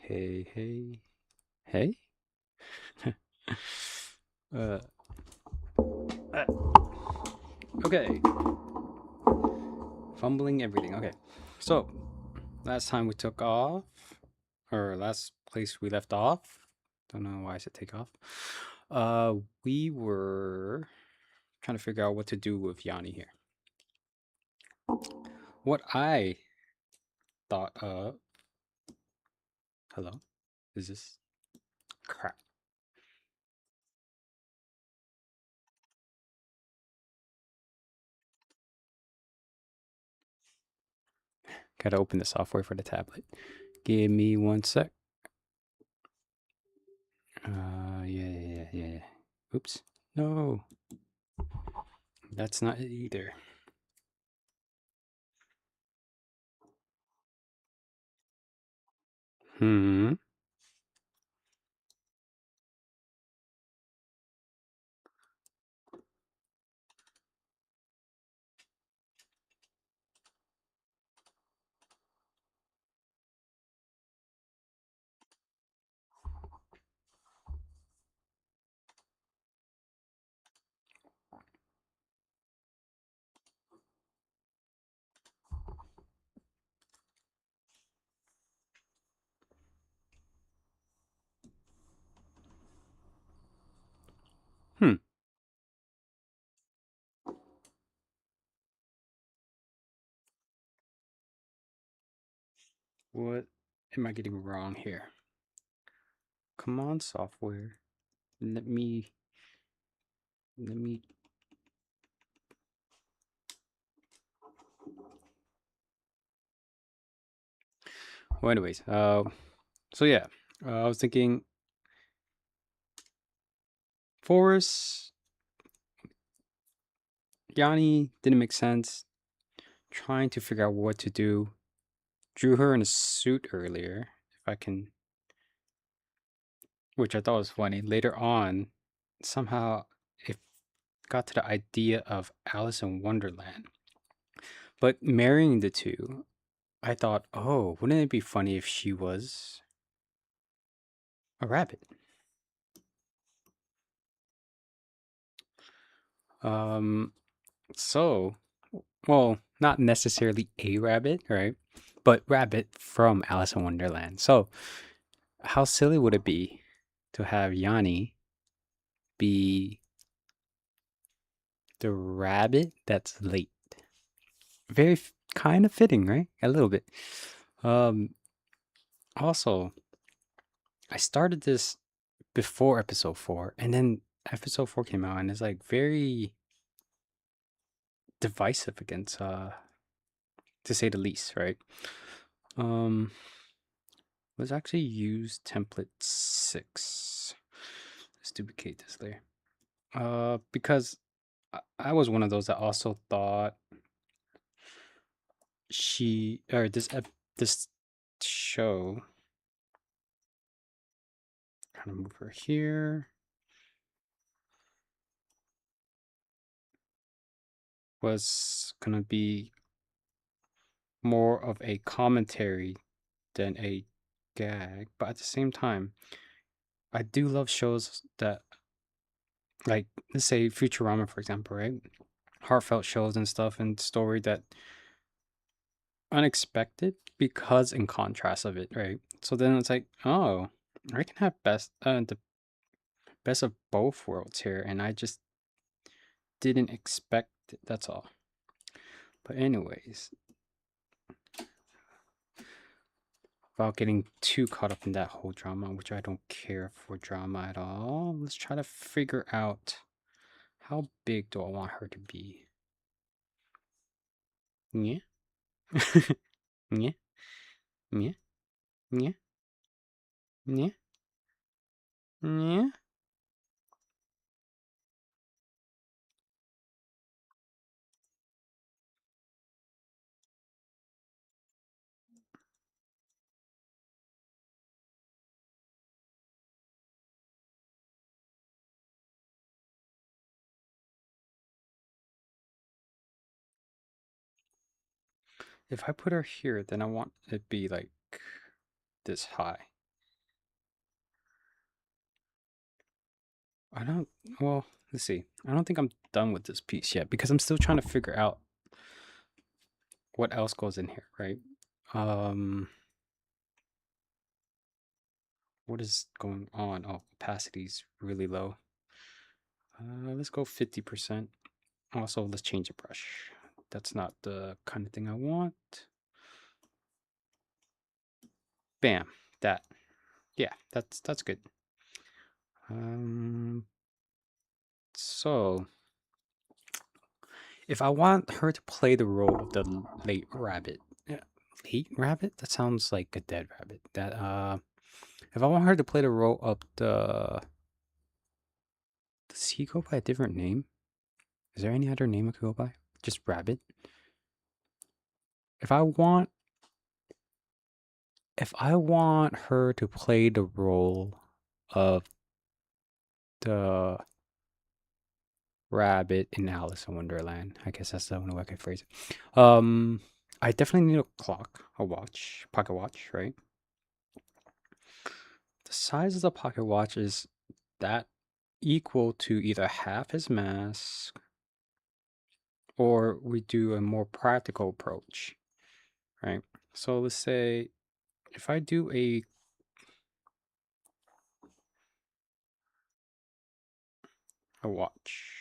Hey, hey, hey. uh, uh, okay. Fumbling everything. Okay. So, last time we took off, or last place we left off, don't know why I said take off. We were trying to figure out what to do with Yanni here. What I thought of. Hello? Is this crap? Gotta open the software for the tablet. Give me one sec. Yeah. Oops. No, that's not it either. Hmm. Hmm. What am I getting wrong here? Come on, software. Let me. Well, anyways, so yeah, I was thinking Forest, Yanni didn't make sense. Trying to figure out what to do. Drew her in a suit earlier, if I can, which I thought was funny. Later on, somehow it got to the idea of Alice in Wonderland. But marrying the two, I thought, oh, wouldn't it be funny if she was a rabbit? Um, so, well, not necessarily a rabbit, right? But rabbit from Alice in Wonderland. So, how silly would it be to have Yanni be the rabbit that's late? Very kind of fitting, right? A little bit. Um, Also, I started this before episode 4, and then episode 4 came out, and it's like very divisive against, to say the least, right? Um, let's actually use template 6. Let's duplicate this layer. Because I was one of those that also thought this show, kind of move her here, was gonna be more of a commentary than a gag. But at the same time, I do love shows that, like, let's say Futurama, for example, right? Heartfelt shows and stuff, and story that unexpected because in contrast of it, right? So then it's like, oh, I can have the best of both worlds here, and I just didn't expect it. That's all. But anyways, without getting too caught up in that whole drama, which I don't care for drama at all, let's try to figure out how big do I want her to be. Yeah. Yeah. Yeah. Yeah. Yeah. Yeah. If I put her here, then I want it to be like this high. I don't, well, let's see. I don't think I'm done with this piece yet because I'm still trying to figure out what else goes in here, right? Um, what is going on? Oh, opacity's really low. Let's go 50%. Also, let's change the brush. That's not the kind of thing I want. Bam, that. Yeah, that's good. Um, so if I want her to play the role of the late rabbit, late rabbit? That sounds like a dead rabbit. That if I want her to play the role of the, does he go by a different name? Is there any other name I could go by? Just rabbit. If I want, if I want her to play the role of the rabbit in Alice in Wonderland, I guess that's the only way I can phrase it. I definitely need a clock, a watch, pocket watch, right? The size of the pocket watch is that equal to either half his mass, or we do a more practical approach, right? So let's say if I do a watch,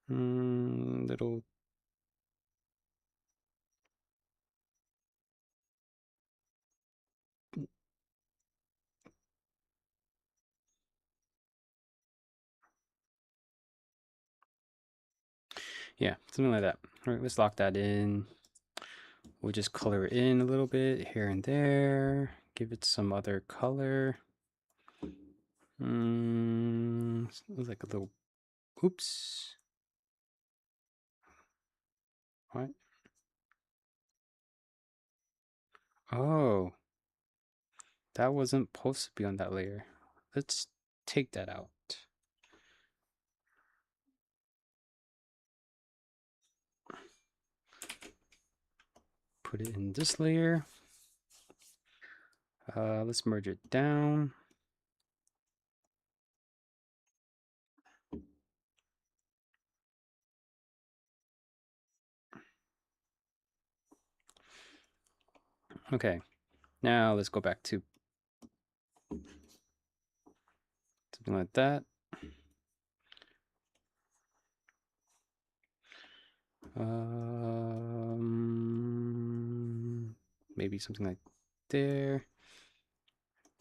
little, yeah, something like that. All right, let's lock that in. We'll just color it in a little bit here and there. Give it some other color. Looks like a little, oops. What? Oh, that wasn't supposed to be on that layer. Let's take that out. Put it in this layer. Let's merge it down. Okay, now let's go back to something like that. Maybe something like there.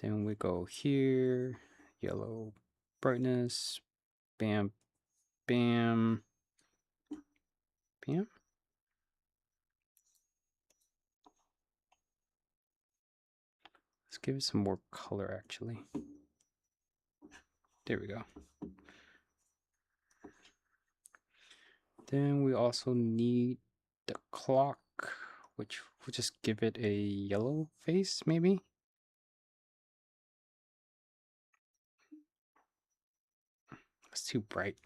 Then we go here, yellow brightness, bam, bam, bam. Let's give it some more color actually. There we go. Then we also need the clock, which we'll just give it a yellow face maybe. It's too bright.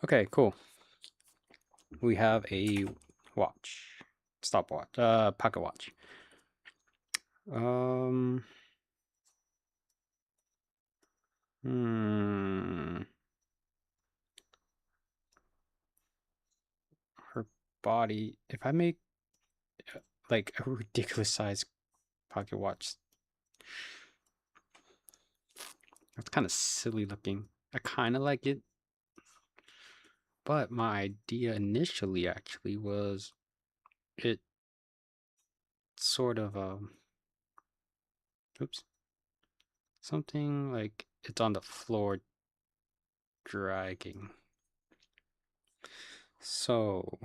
Okay, cool. We have a watch, stopwatch, pocket watch. Um, hmm. Her body. If I make like a ridiculous size pocket watch, that's kind of silly looking. I kind of like it, but my idea initially actually was it sort of oops, something like it's on the floor dragging. So,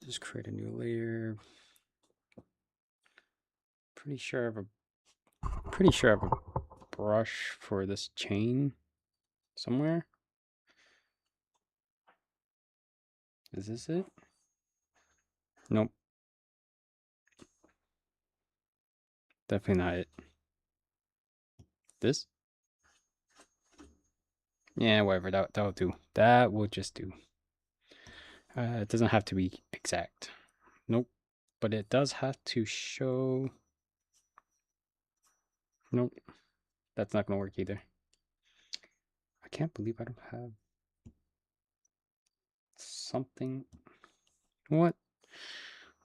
just create a new layer. Pretty sure I have a brush for this chain somewhere. Is this it? Nope. Definitely not it. This? Yeah, whatever. That'll do. That will just do. It doesn't have to be exact. Nope. but it does have to show. Nope, that's not gonna work either. I can't believe I don't have something. What?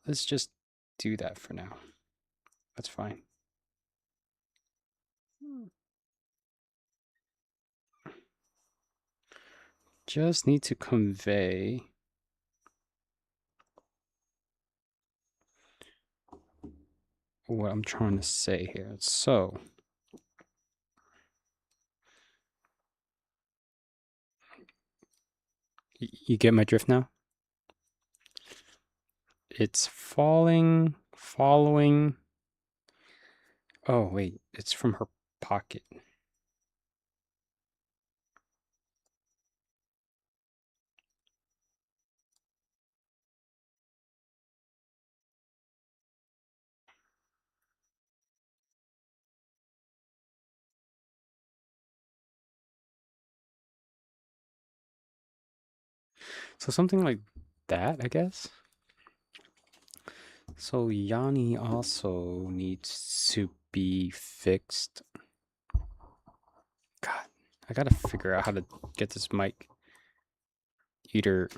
Let's just do that for now. That's fine. Just need to convey what I'm trying to say here. So you get my drift now? It's falling, following. Oh, wait, it's from her pocket. So something like that, I guess. So Yanni also needs to be fixed. God, I gotta figure out how to get this mic. Either.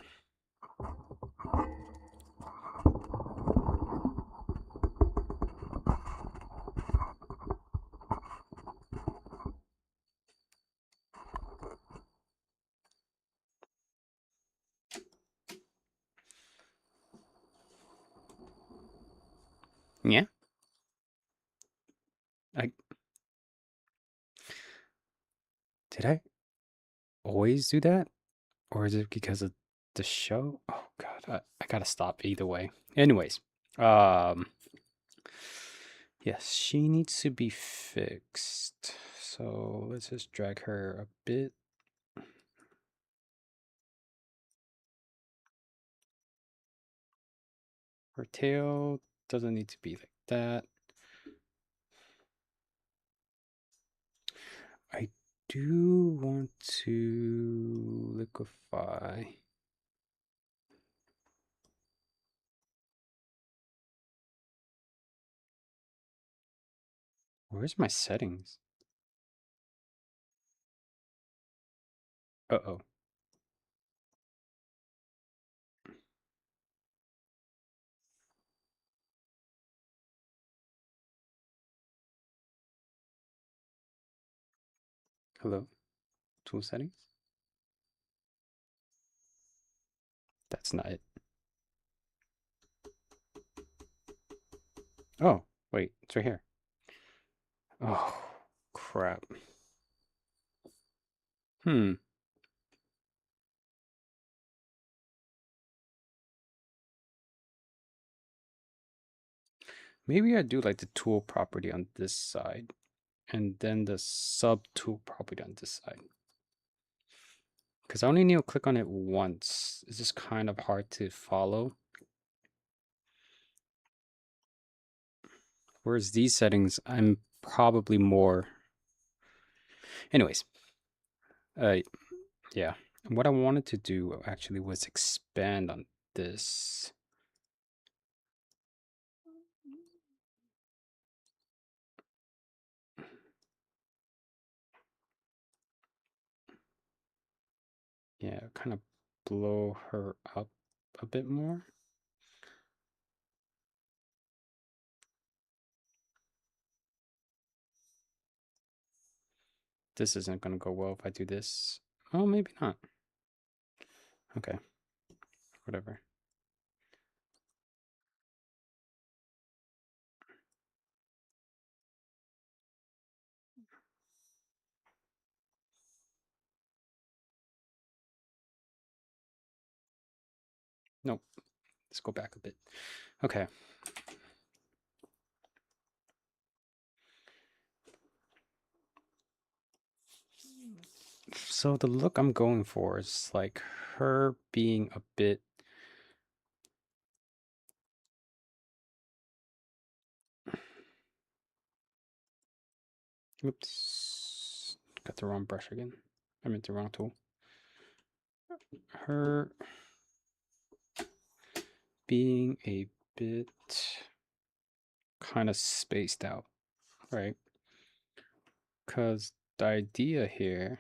Yeah? I Did I always do that? Or is it because of the show? Oh god, I gotta stop either way. Anyways, um yes, she needs to be fixed. So let's just drag her a bit. Her tail doesn't need to be like that. I do want to liquefy. Where's my settings? Uh-oh. Hello? Tool settings? That's not it. Oh, wait, it's right here. Oh, crap. Hmm. Maybe I do like the tool property on this side and then the sub tool property on this side. Because I only need to click on it once. It's just kind of hard to follow. Whereas these settings, I'm probably more. Anyways, yeah. What I wanted to do actually was expand on this. Yeah, kind of blow her up a bit more. This isn't going to go well if I do this. Oh, maybe not. Okay, whatever. Nope. Let's go back a bit. Okay. So the look I'm going for is like her being a bit. Oops. Got the wrong brush again. I meant the wrong tool. Her being a bit kind of spaced out, right? Because the idea here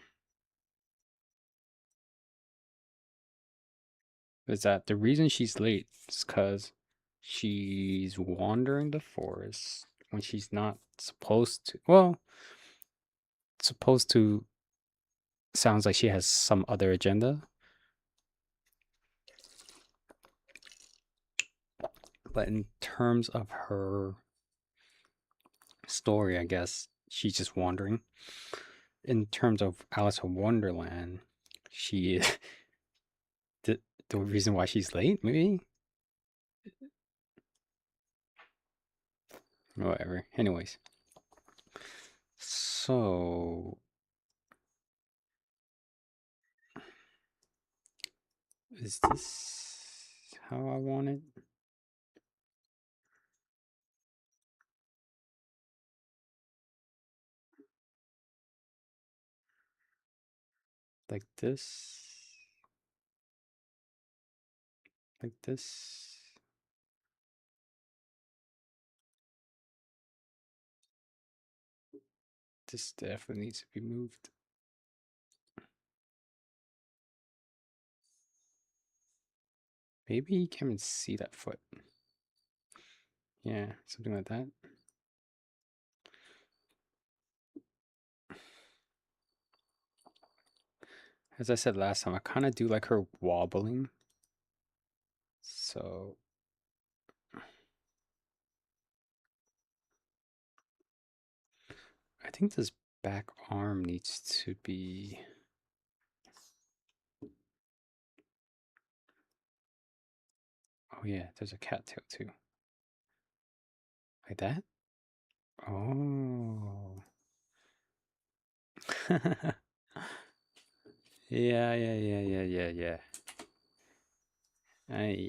is that the reason she's late is because she's wandering the forest when she's not supposed to. Well, supposed to sounds like she has some other agenda. But in terms of her story, I guess she's just wandering. In terms of Alice in Wonderland, she the the reason why she's late, maybe? Whatever. Anyways. So is this how I want it? Like this? Like this? This definitely needs to be moved. Maybe you can't even see that foot. Yeah, something like that. As I said last time, I kind of do like her wobbling. So I think this back arm needs to be. Oh yeah, there's a cattail too. Like that? Oh. Yeah. Ay.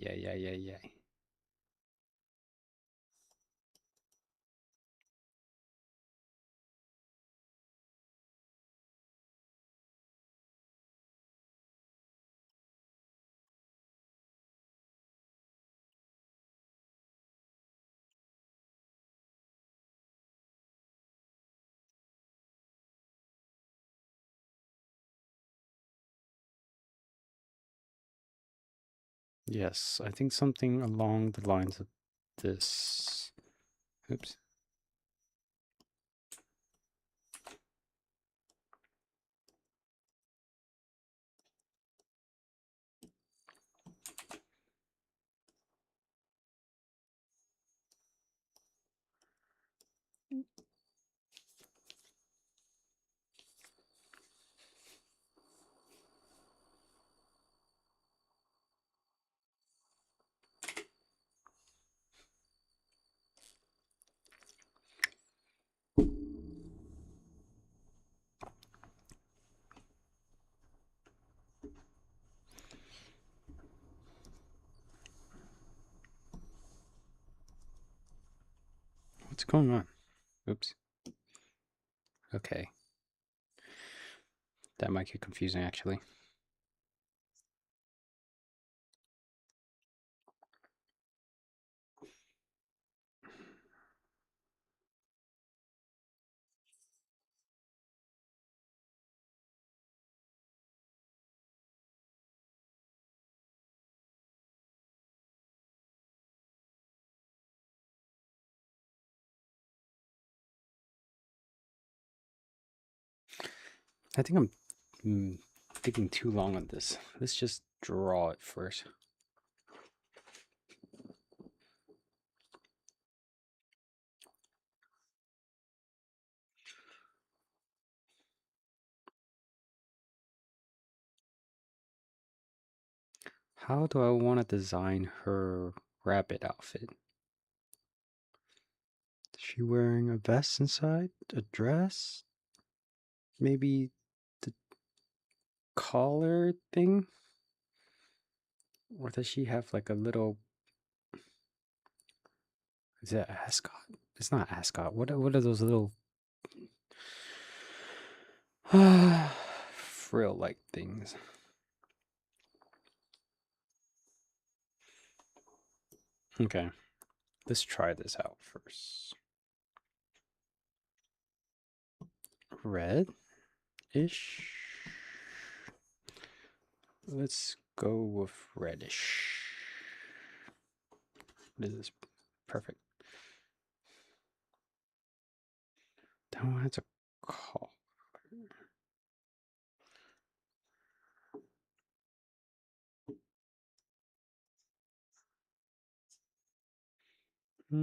Yes, I think something along the lines of this. Oops. What's going on? Oops. Okay. That might get confusing actually. I think I'm thinking too long on this. Let's just draw it first. How do I want to design her rabbit outfit? Is she wearing a vest inside? A dress? Maybe the collar thing? Or does she have like a little. Is it ascot? It's not ascot. What are those little frill like things? Okay. Let's try this out first. Red-ish. Let's go with reddish. What is this? Perfect. That one has a call. The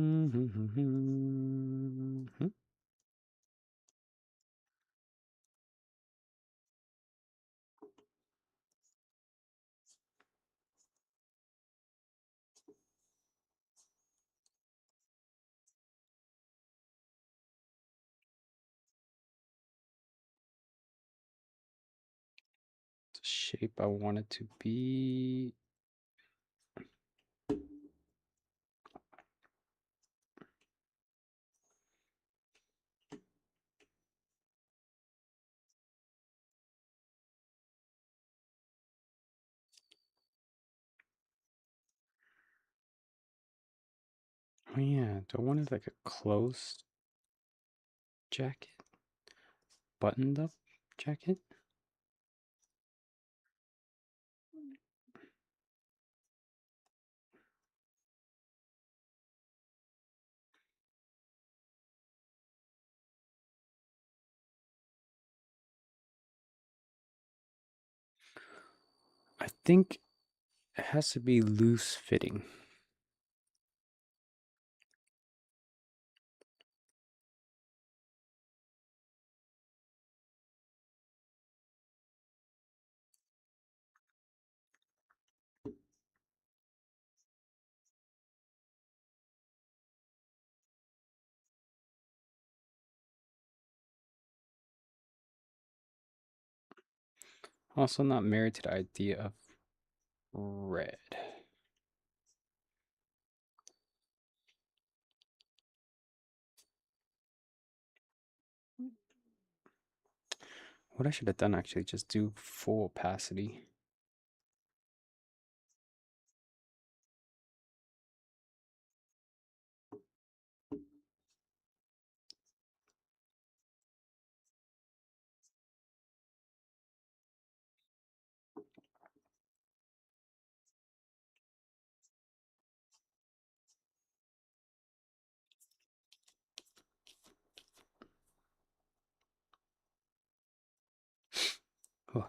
shape I want it to be. Oh yeah, do I want it like a closed jacket? Buttoned up jacket? I think it has to be loose fitting. Also not married to the idea of red. What I should have done actually, just do full opacity. Huh.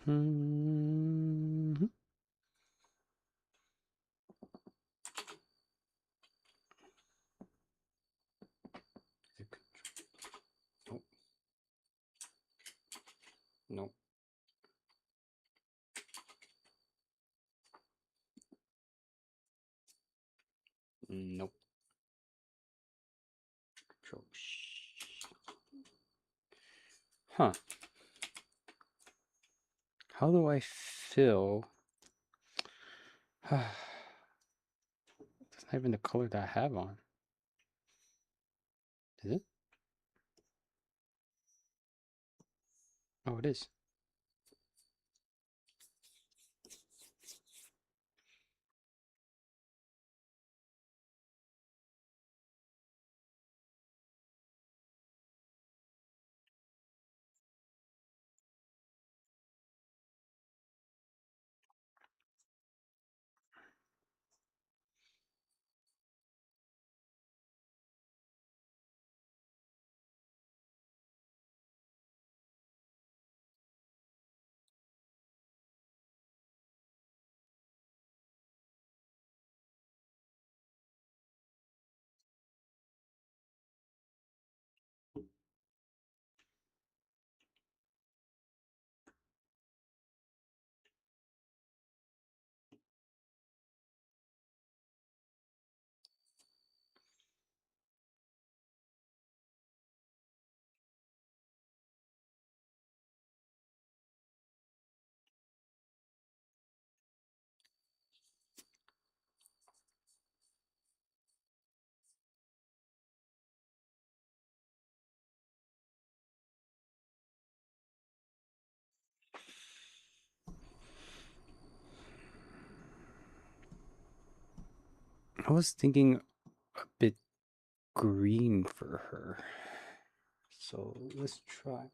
Hmm. Nope. Nope. Nope. Control. Huh. How do I fill? It's not even the color that I have on. Is it? Oh, it is. I was thinking a bit green for her. So let's try.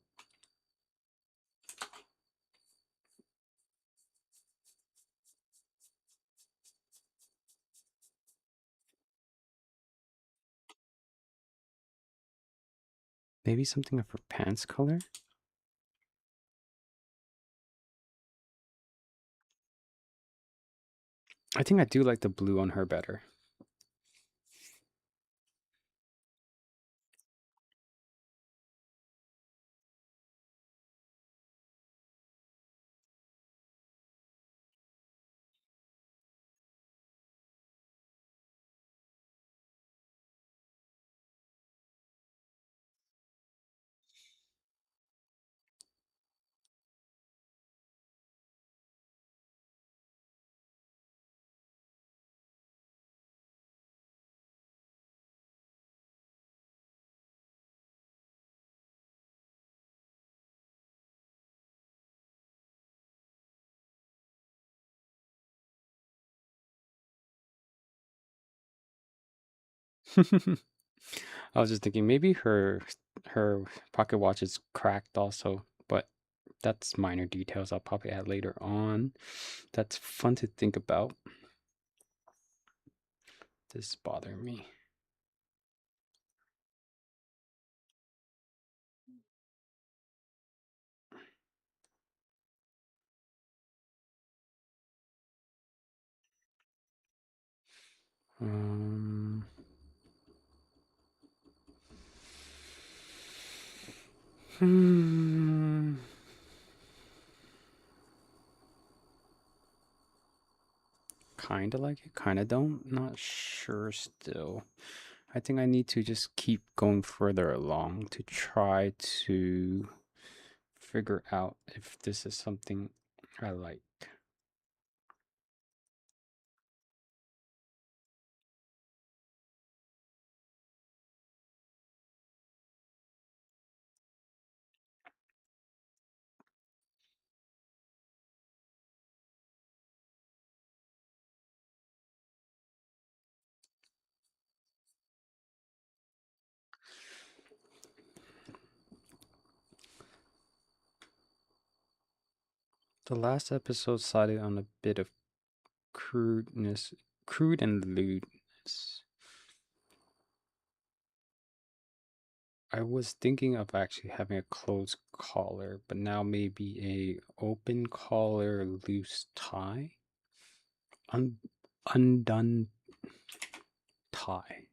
Maybe something of her pants color? I think I do like the blue on her better. I was just thinking maybe her pocket watch is cracked also, but that's minor details I'll probably add later on. That's fun to think about. This bother me. Um, hmm. Kinda like it, kinda don't. Not sure still. I think I need to just keep going further along to try to figure out if this is something I like. The last episode sided on a bit of crudeness, crude and lewdness. I was thinking of actually having a closed collar, but now maybe a open collar, loose tie, undone tie.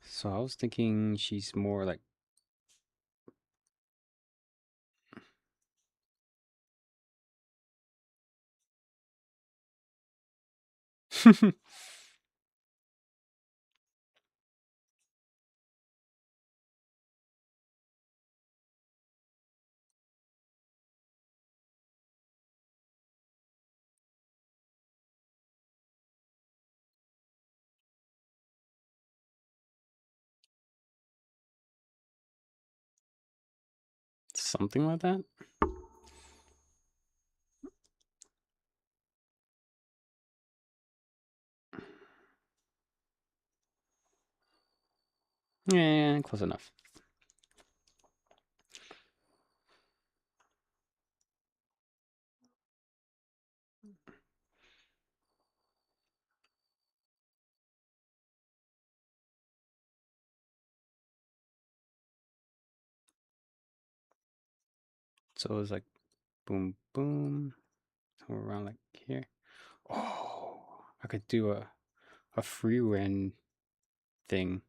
So I was thinking she's more like. Something like that. Yeah, close enough. So it was like boom, boom, somewhere around like here. Oh, I could do a free run thing.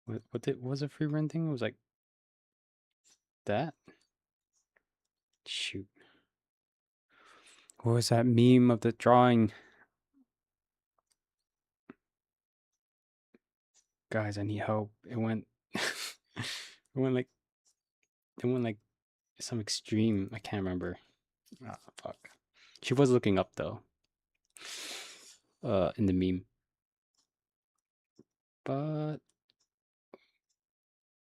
What was a free run thing? It was like that. Shoot. What was that meme of the drawing? Guys, I need help. It went it went like it went like some extreme. I can't remember. Ah, fuck. She was looking up though. In the meme. But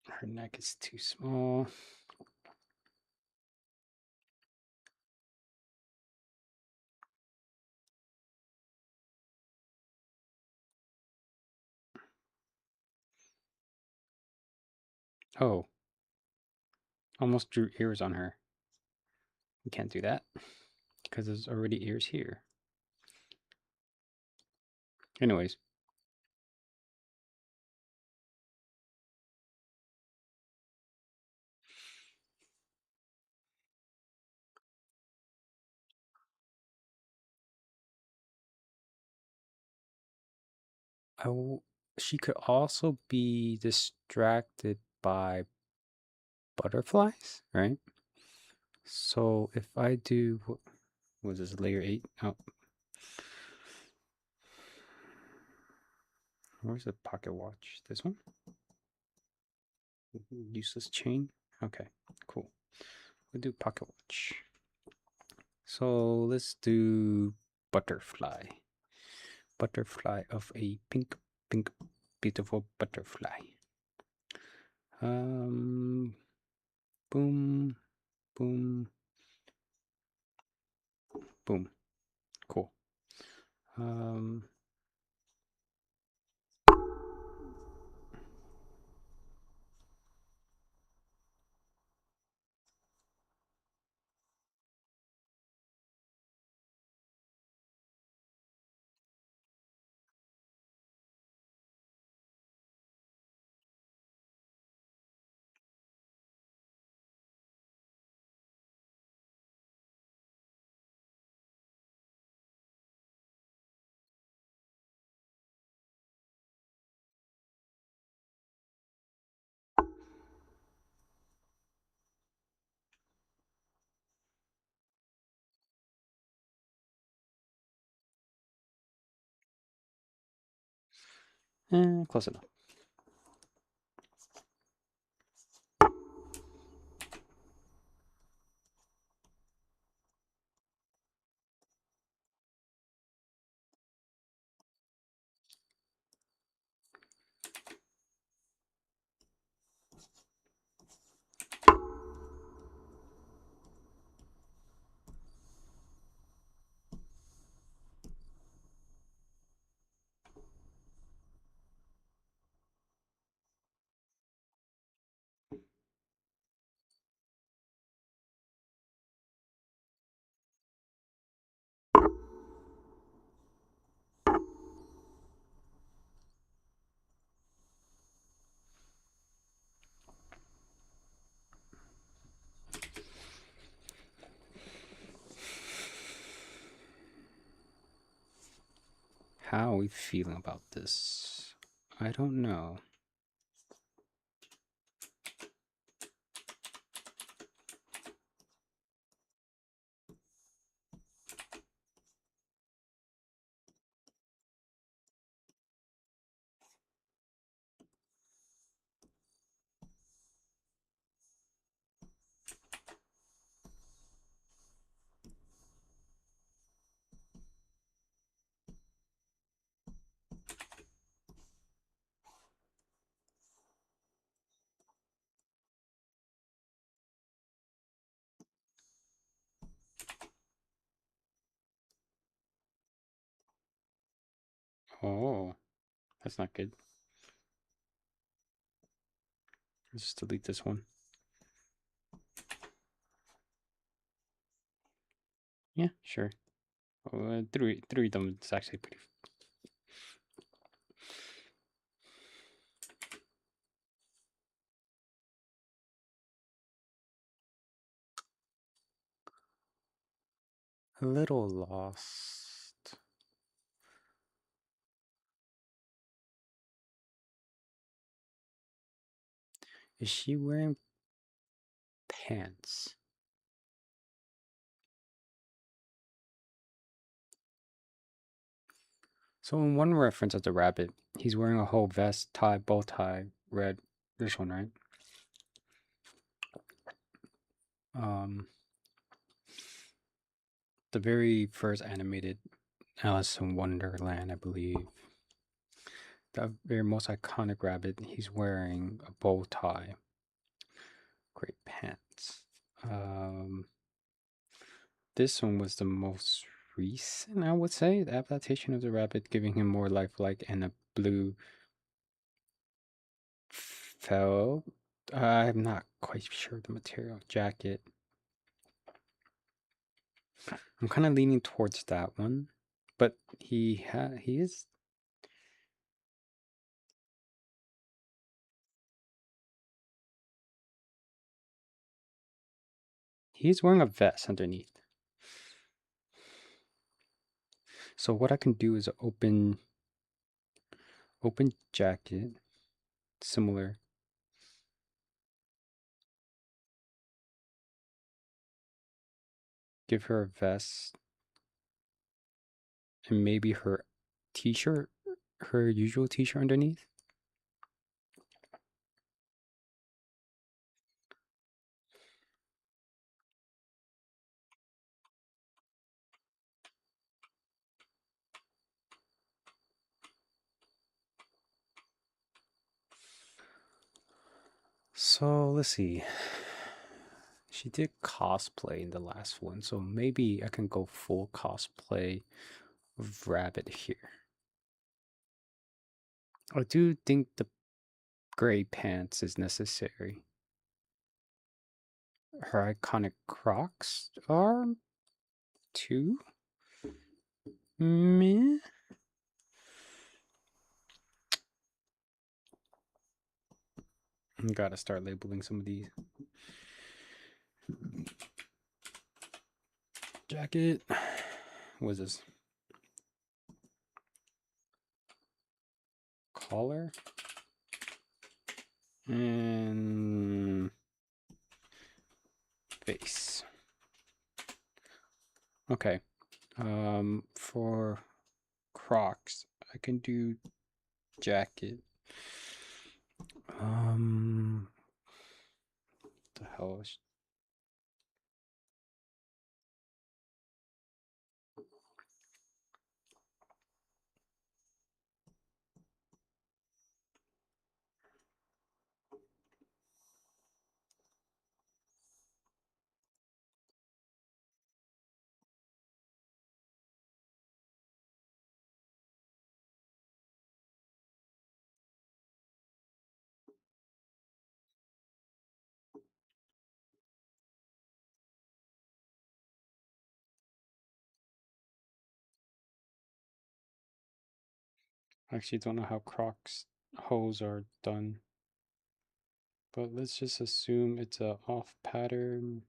her neck is too small. Oh, almost drew ears on her. We can't do that because there's already ears here. Anyways. She could also be distracted by butterflies, right? So if I do, what was this, layer 8? Oh, where's the pocket watch? This one? Useless chain? Okay, cool. We'll do pocket watch. So let's do butterfly. Butterfly of a pink, beautiful butterfly. Boom, boom, boom. Cool. Close enough. How are we feeling about this? I don't know. Oh, that's not good. Let's just delete this one. Yeah, sure. Three of them is actually pretty. A little lost. Is she wearing pants? So in one reference of the rabbit, he's wearing a whole vest, tie, bow tie, red. This one, right? Um, the very first animated Alice in Wonderland, I believe. The very most iconic rabbit, he's wearing a bow tie, great pants. This one was the most recent, I would say, the adaptation of the rabbit, giving him more lifelike and a blue felt. I'm not quite sure the material jacket. I'm kind of leaning towards that one, but he is. He's wearing a vest underneath. So what I can do is open jacket, similar. Give her a vest and maybe her t-shirt, her usual t-shirt underneath. So let's see. She did cosplay in the last one, so maybe I can go full cosplay of Rabbit here. I do think the gray pants is necessary. Her iconic Crocs are too meh. Gotta start labeling some of these. Jacket. What is this? Collar. And face. Okay. For Crocs, I can do jacket. The hell is I actually don't know how Crocs hose are done. But let's just assume it's a off pattern.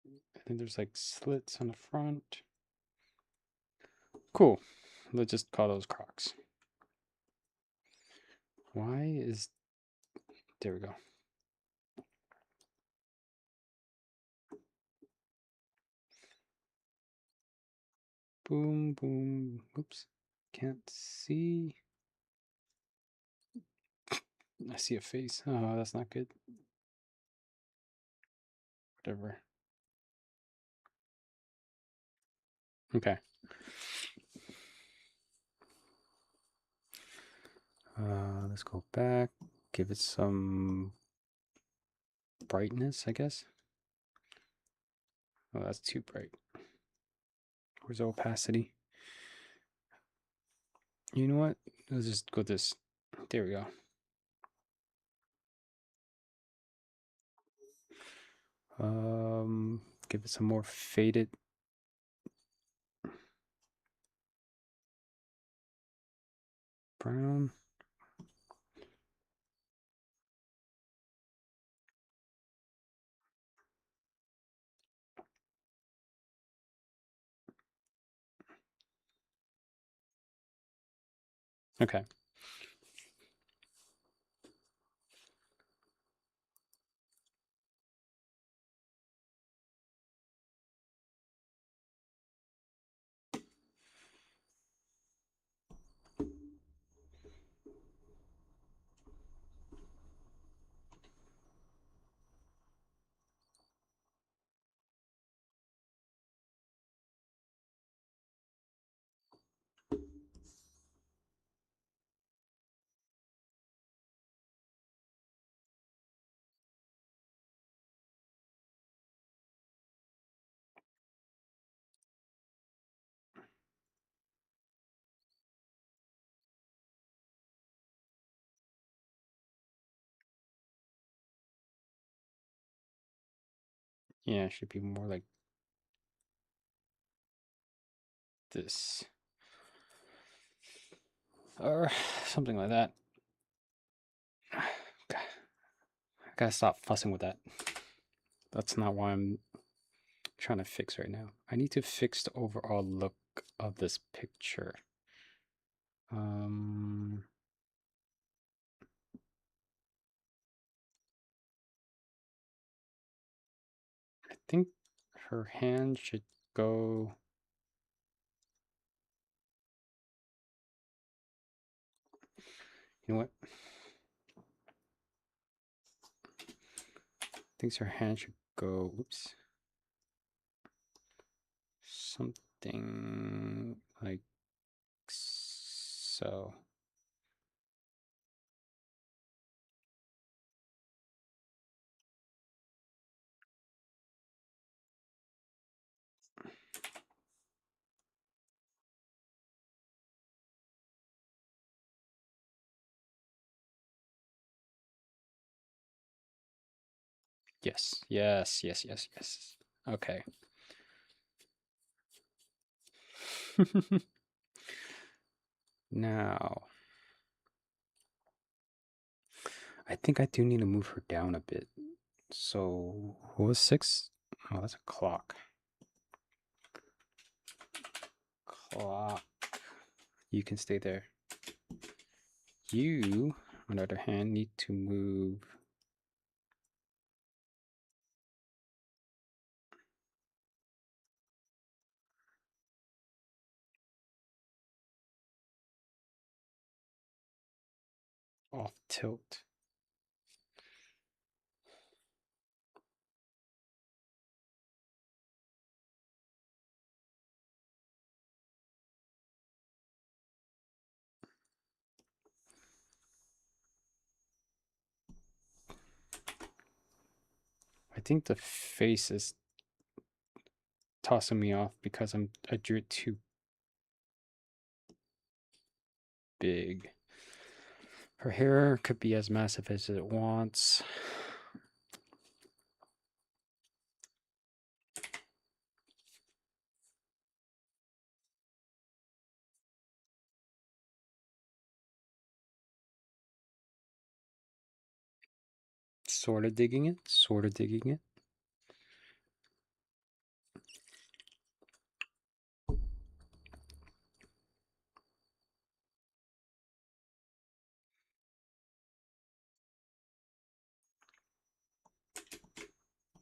And then there's like slits on the front. Cool. Let's just call those Crocs. Why is... There we go. Boom, boom. Oops. Can't see. I see a face. Oh, that's not good. Whatever. Okay. Let's go back. Give it some brightness, I guess. Oh, that's too bright. Where's the opacity? You know what? Let's just go this. There we go. Give it some more faded. Brown. Okay. Yeah, it should be more like this. Or something like that. I gotta stop fussing with that. That's not why I'm trying to fix right now. I need to fix the overall look of this picture. Um, I think her hand should go. You know what? I think her hand should go. Oops. Something like so. Yes, yes, yes, yes, yes. Okay. Now, I think I do need to move her down a bit. So, what was 6? Oh, that's a clock. Clock. You can stay there. You, on the other hand, need to move. Off tilt. I think the face is tossing me off because I drew it too big. Her hair could be as massive as it wants. Sort of digging it, sort of digging it.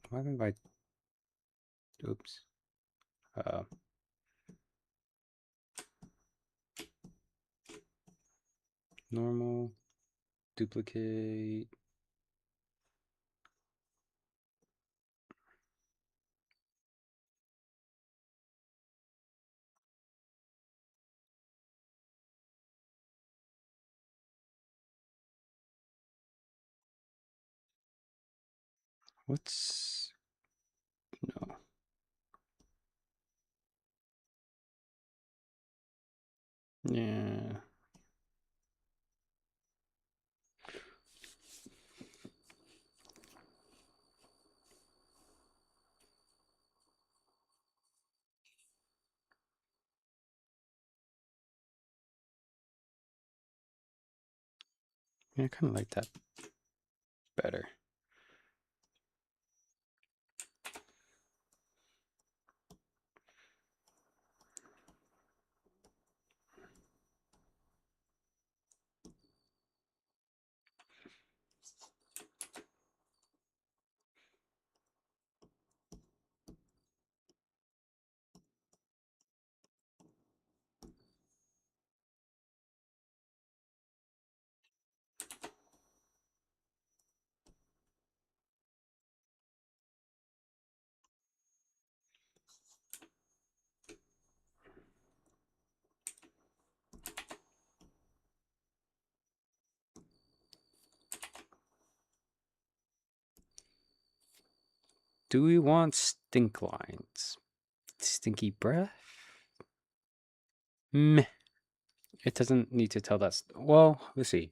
What if I, oops. Uh, Normal, duplicate. What's, no. Yeah. Yeah, I kind of like that better. Do we want stink lines? Stinky breath? Meh. It doesn't need to tell that. Well, let's see.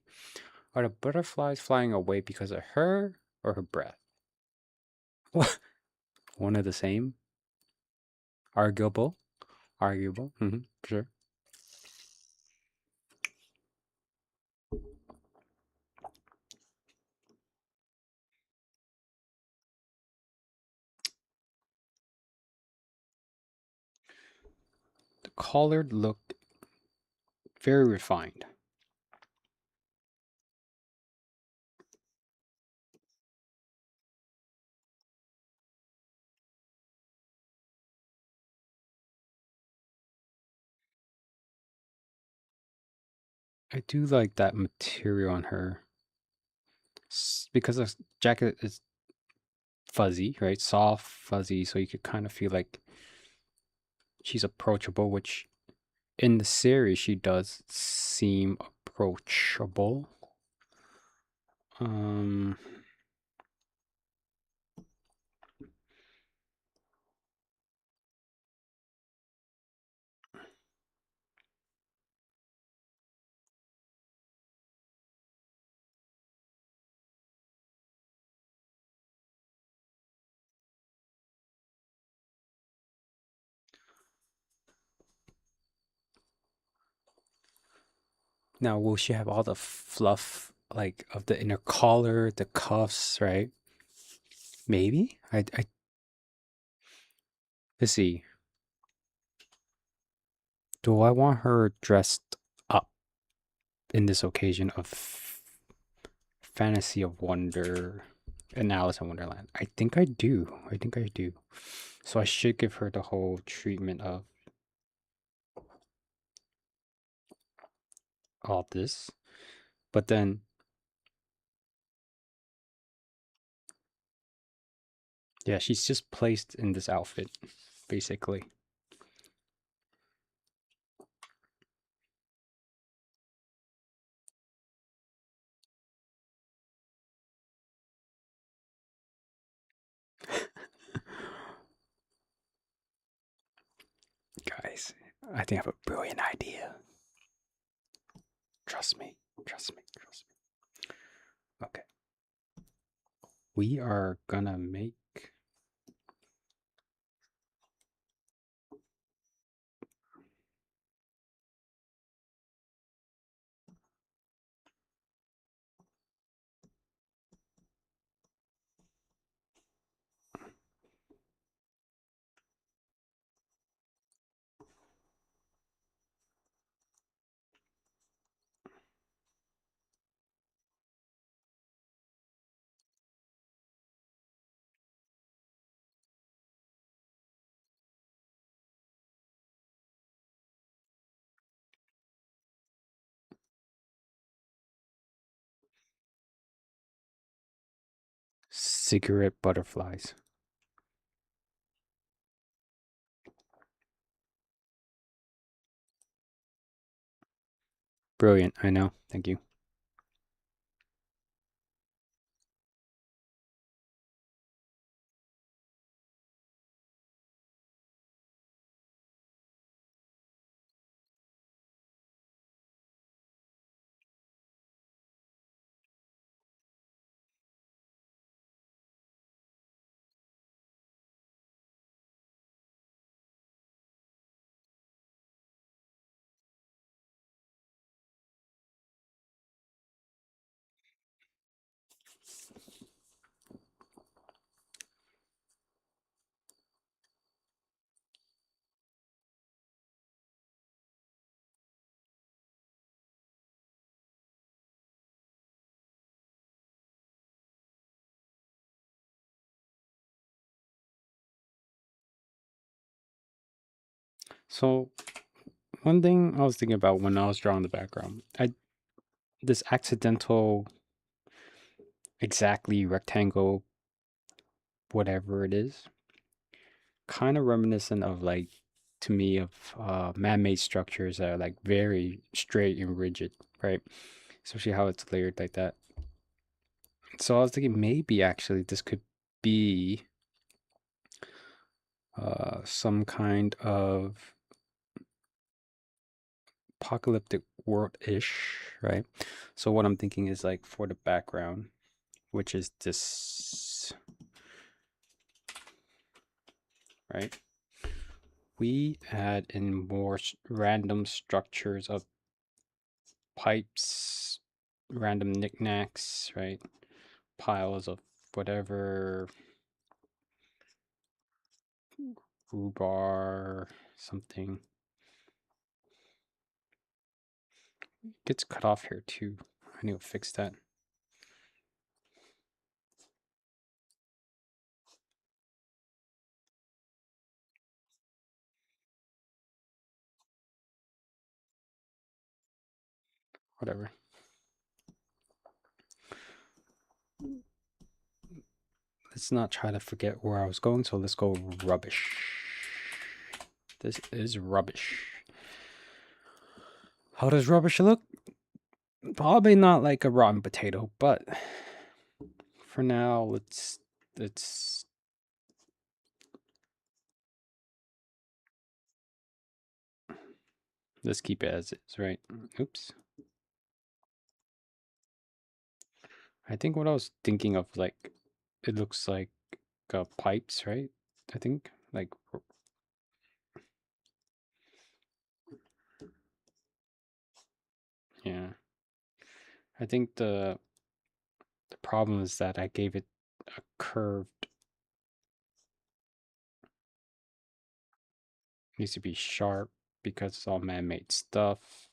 Are the butterflies flying away because of her or her breath? What? One of the same? Arguable? Arguable? Sure. The collard looked very refined. I do like that material on her. Because the jacket is fuzzy, right? Soft, fuzzy, so you could kind of feel like she's approachable, which in the series she does seem approachable. Um, Now, will she have all the fluff like of the inner collar, the cuffs, right? Maybe. Let's see. Do I want her dressed up in this occasion of Fantasy of Wonder and Alice in Wonderland? I think I do. I think I do. So I should give her the whole treatment of all this. But then, yeah, she's just placed in this outfit, basically. Guys, I think I have a brilliant idea. Trust me. Trust me. Trust me. Okay. We are gonna make cigarette butterflies. Brilliant, I know. Thank you. So one thing I was thinking about when I was drawing the background, I this accidental exactly rectangle, whatever it is, kind of reminiscent of like to me of man-made structures that are like very straight and rigid, right? Especially how it's layered like that. So I was thinking maybe actually this could be some kind of apocalyptic world-ish, right? So what I'm thinking is like for the background, which is this, right? We add in more random structures of pipes, random knickknacks, right? Piles of whatever, rhubarb, something. Gets cut off here too. I need to fix that. Whatever. Let's not try to forget where I was going, so let's go rubbish. This is rubbish. How does rubbish look? Probably not like a rotten potato, but for now, let's keep it as is, right? Oops. I think what I was thinking of, like, it looks like pipes, right? I think, like, yeah. I think the problem is that I gave it a curved, needs to be sharp because it's all man-made stuff.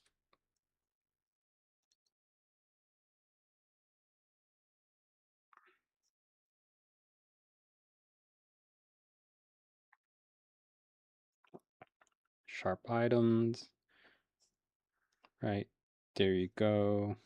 Sharp items. Right. There you go.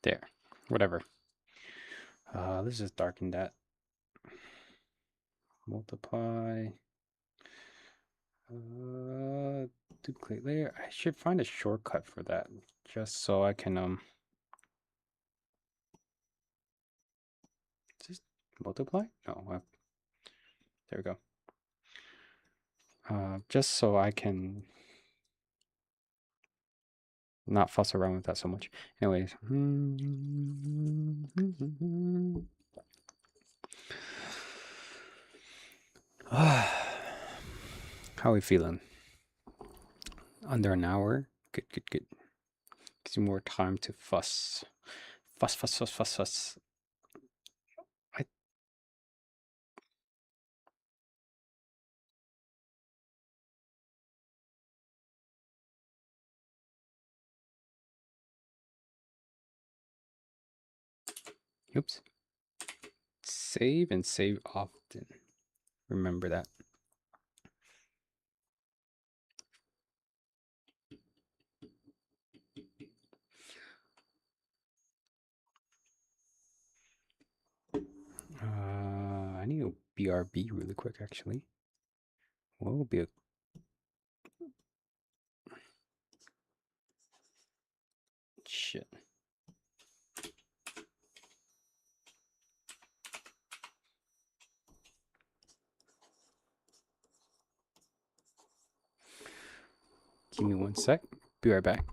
There. Whatever. Let's just darken that. Multiply. Duplicate layer. I should find a shortcut for that, just so I can just multiply. No, there we go. Just so I can not fuss around with that so much. Anyways. How are we feeling? Under an hour? Good, good, good. Gives you more time to fuss. Fuss, fuss, fuss, fuss, fuss. Oops. Save and save often. Remember that. I need a BRB really quick, actually. What will be a shit? Give me one sec. Be right back.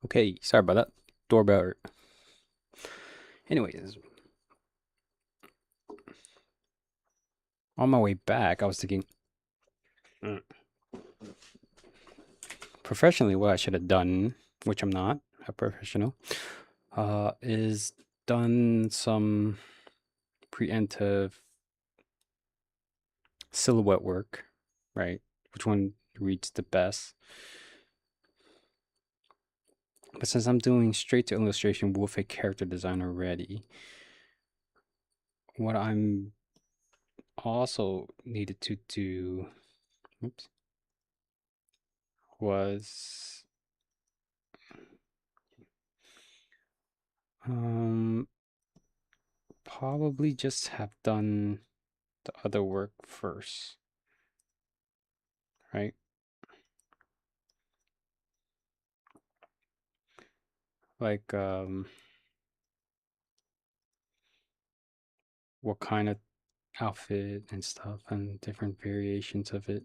Okay, sorry about that. Doorbell. Anyways, on my way back, I was thinking, mm, professionally, what I should have done, which I'm not a professional, is done some preemptive silhouette work, right? Which one reads the best? But since I'm doing straight to illustration with a character design already, what I'm also needed to do, oops, was um probably just have done the other work first, right? Like what kind of outfit and stuff and different variations of it.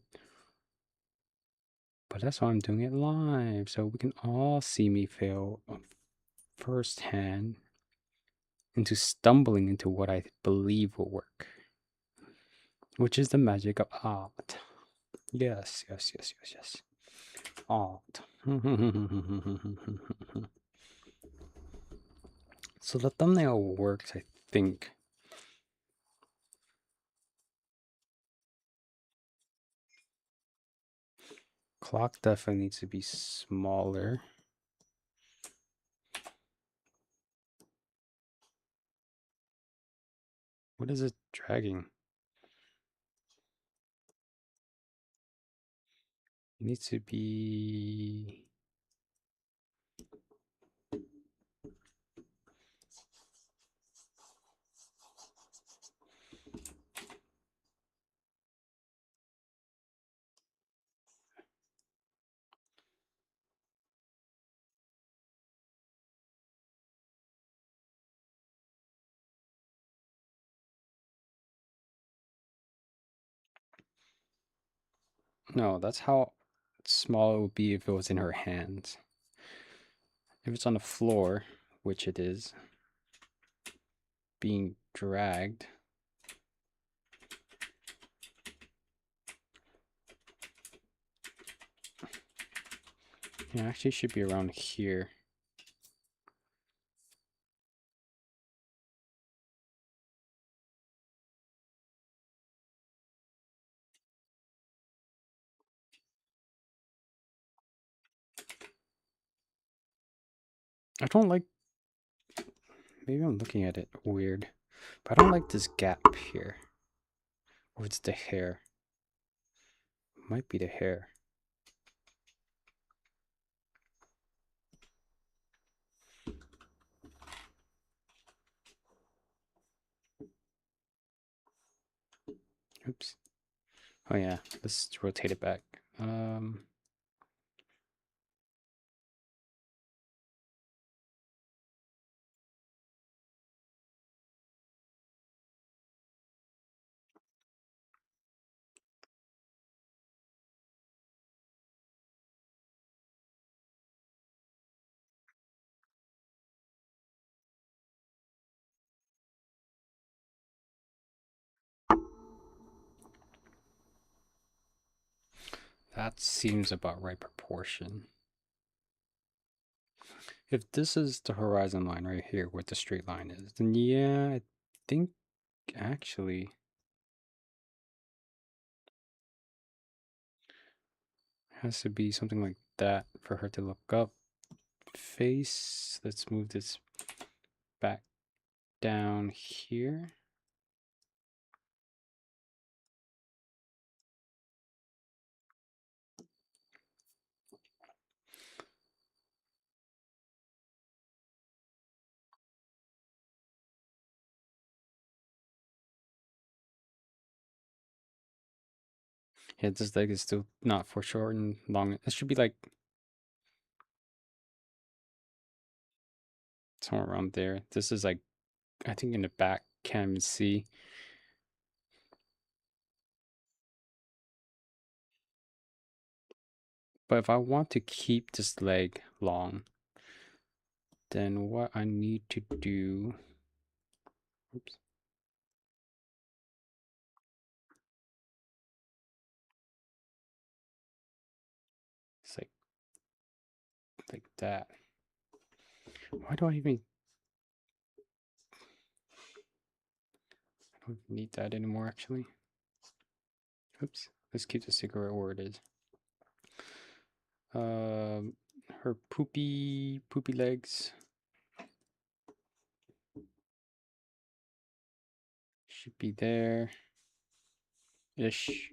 But that's why I'm doing it live, so we can all see me fail firsthand into stumbling into what I believe will work, which is the magic of art. Yes, yes, yes, yes, yes. Art. So the thumbnail works, I think. Clock definitely needs to be smaller. What is it dragging? It needs to be. No, that's how small it would be if it was in her hands. If it's on the floor, which it is, being dragged. It actually should be around here. I don't like. Maybe I'm looking at it weird, but I don't like this gap here. Or it's the hair. Might be the hair. Oops. Oh yeah, let's rotate it back. That seems about right proportion. If this is the horizon line right here, where the straight line is, then yeah, I think actually has to be something like that for her to look up. Face, let's move this back down here. Yeah, this leg is still not foreshortened long. It should be like somewhere around there. This is like, I think in the back, can't even see. But if I want to keep this leg long, then what I need to do, oops, it's like that. Why do I even, I don't need that anymore actually. Oops, let's keep the cigarette where it is. Her poopy legs should be there ish.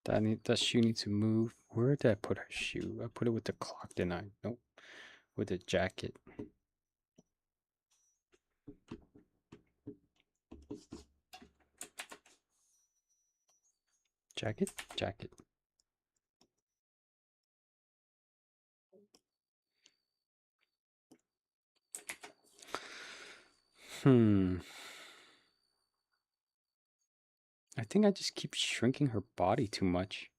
That shoe needs to move. Where did I put her shoe? I put it with the clock, didn't I? Nope. With the jacket. Jacket. I think I just keep shrinking her body too much.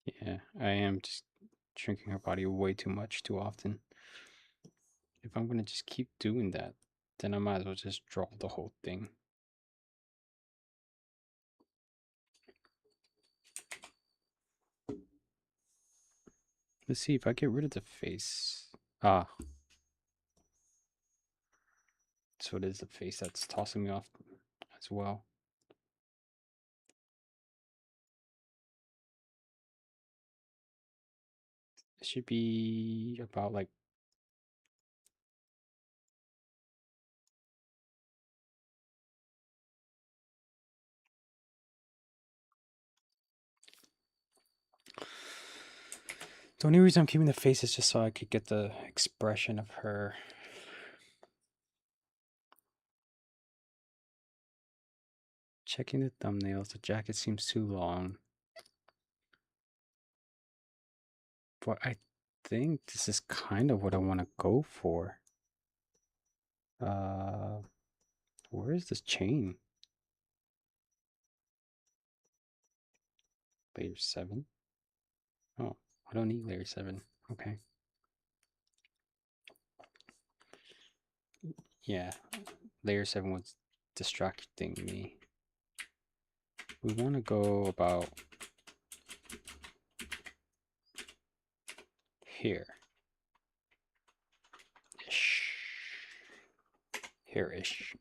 Yeah, I am just shrinking her body way too much too often. If I'm gonna just keep doing that, then I might as well just draw the whole thing. Let's see if I get rid of the face. Ah. So it is the face that's tossing me off as well. It should be about like the only reason I'm keeping the face is just so I could get the expression of her. Checking the thumbnails, the jacket seems too long. But I think this is kind of what I want to go for. Where is this chain? Layer 7. Oh, I don't need layer 7. Okay. Yeah, layer 7 was distracting me. We want to go about here. Ish. Here-ish.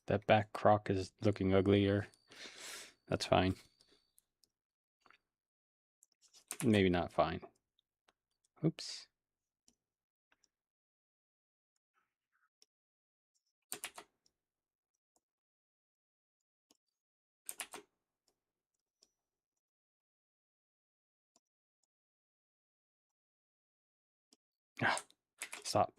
That back croc is looking uglier. That's fine. Maybe not fine. Oops. Ah, stop.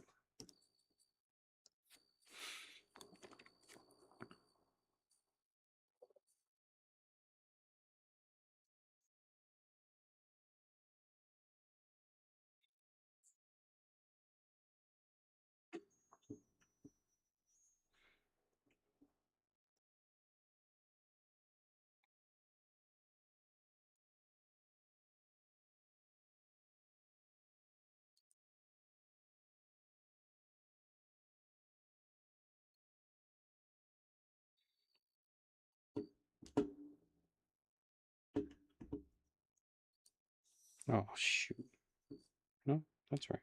Oh, shoot. No, that's right.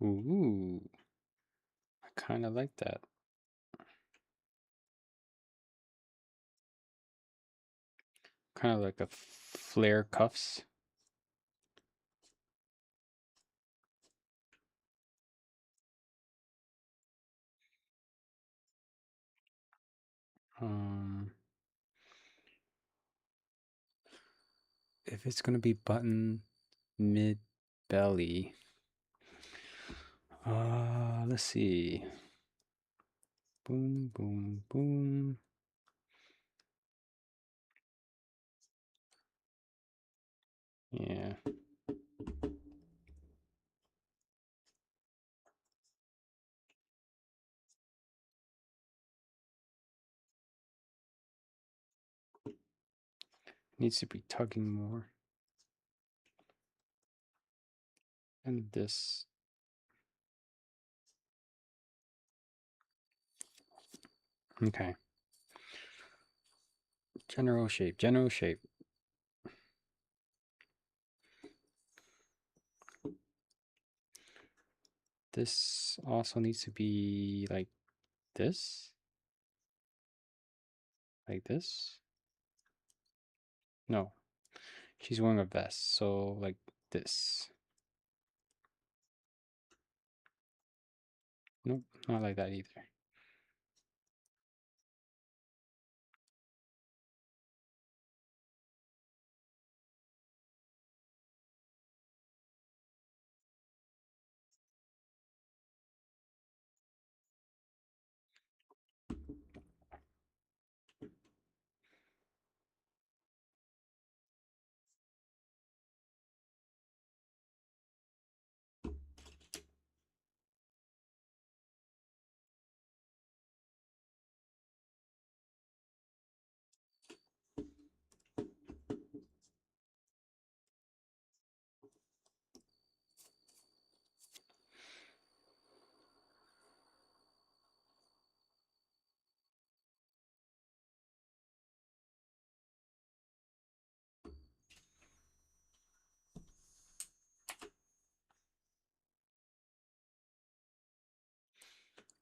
Ooh, I kind of like that. Kind of like a flare cuffs. Um, if it's gonna be button mid belly, let's see. Boom, boom, boom. Yeah. Needs to be tugging more. And this. Okay. General shape, general shape. This also needs to be like this. Like this. No. She's wearing a vest, so like this. Nope, not like that either.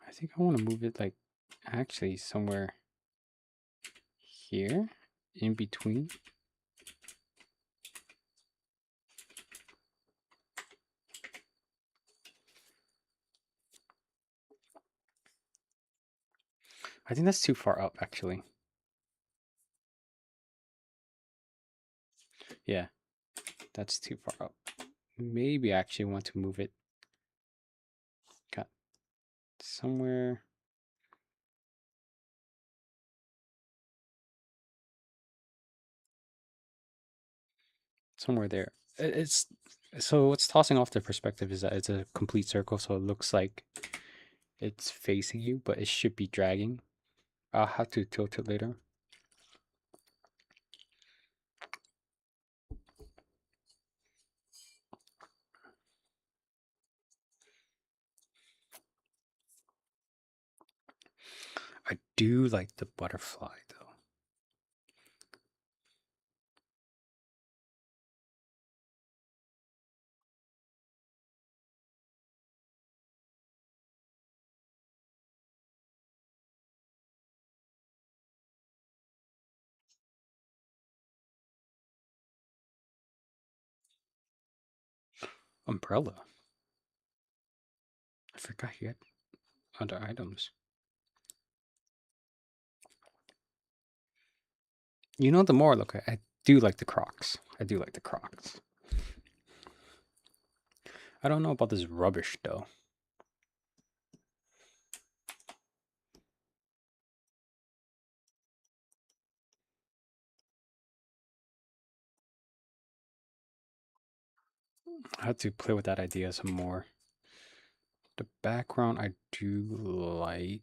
I think I want to move it like actually somewhere here in between. I think that's too far up, actually. Yeah, that's too far up. Maybe I actually want to move it. Got somewhere. Somewhere there. It's so what's tossing off the perspective is that it's a complete circle, so it looks like it's facing you, but it should be dragging. I'll have to tilt it later. I do like the butterfly though. Umbrella. I forgot you had other items. You know, the more I look, I do like the Crocs. I do like the Crocs. I don't know about this rubbish though. I have to play with that idea some more. The background I do like.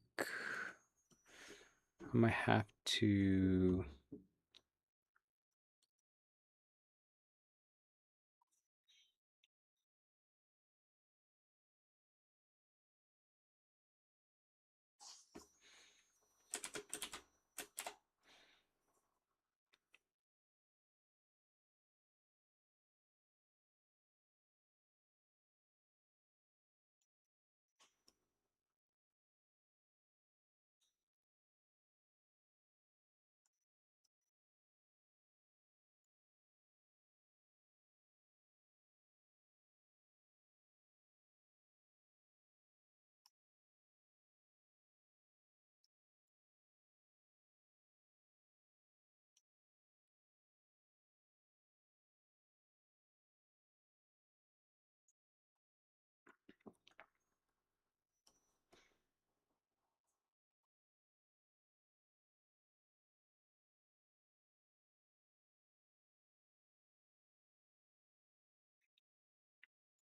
I might have to.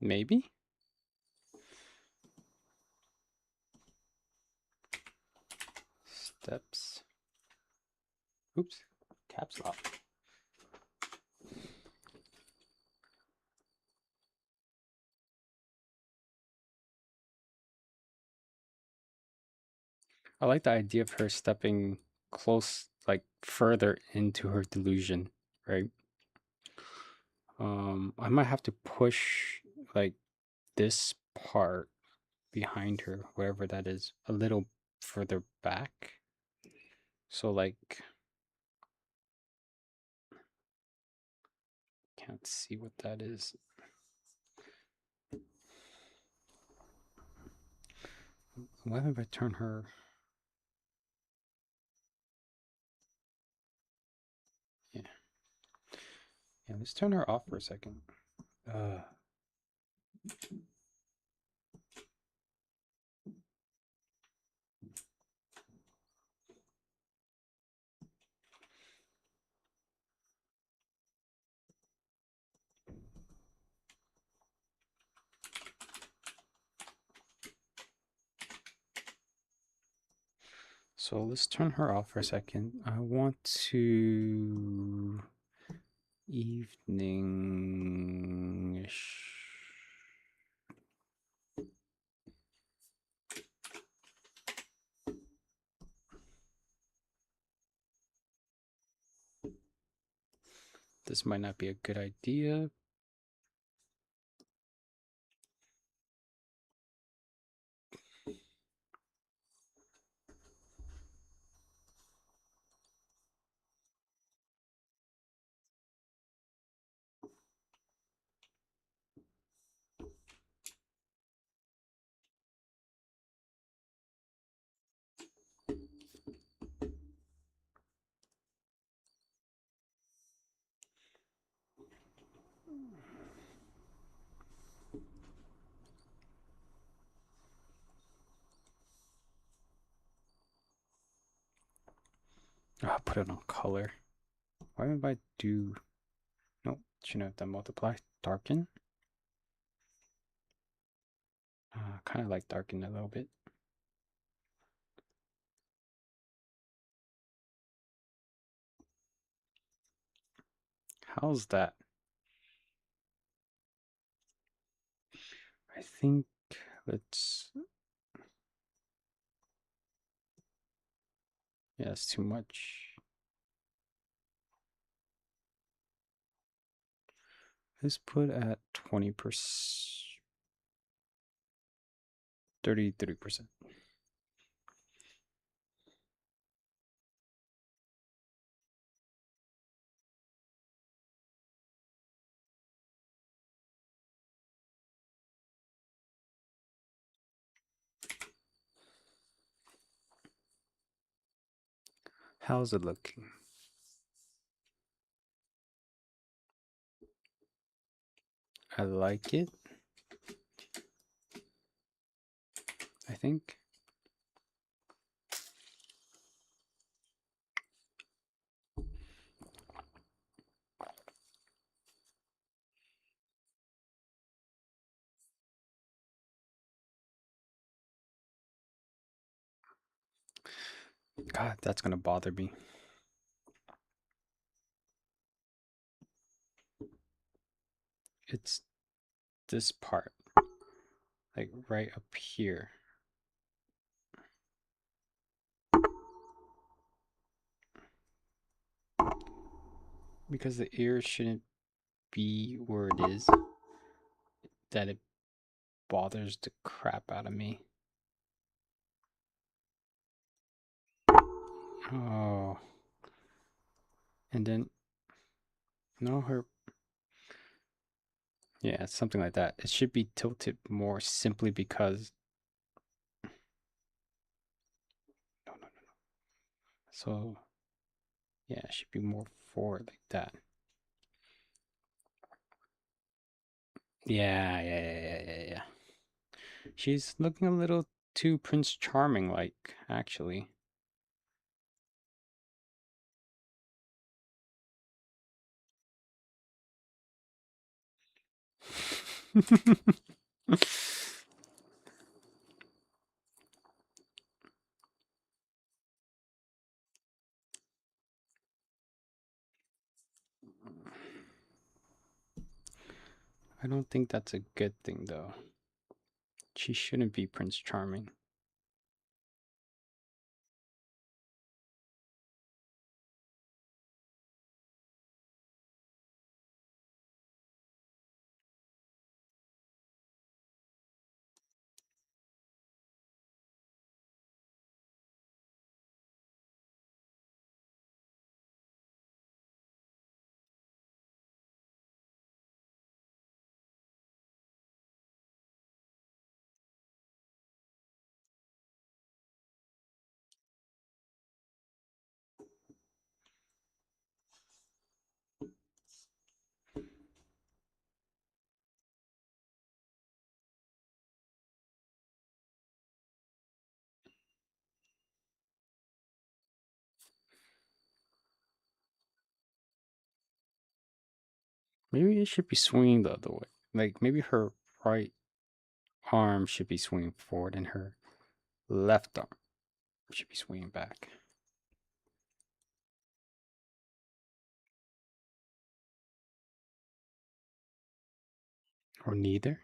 Maybe? Steps. Oops. Caps lock. I like the idea of her stepping close, like further into her delusion, right? I might have to push like this part behind her, wherever that is, a little further back. So like can't see what that is. What if I turn her? Yeah. Yeah, let's turn her off for a second. Uh so let's turn her off for a second. I want to evening-ish. This might not be a good idea. I'll put it on color. Why would I do... Nope, shouldn't have done multiply. Darken. Kind of like darken a little bit. How's that? I think let's... Yeah, it's too much. Let's put at 20%. 33%. How's it looking? I like it. I think. God, that's gonna bother me. It's this part, like right up here. Because the ear shouldn't be where it is, that it bothers the crap out of me. Oh. And then, no, her... Yeah, something like that. It should be tilted more simply because... No, no, no, no. So, yeah, it should be more forward like that. Yeah. She's looking a little too Prince Charming like, actually. I don't think that's a good thing, though. She shouldn't be Prince Charming. Maybe it should be swinging the other way. Like, maybe her right arm should be swinging forward and her left arm should be swinging back. Or neither.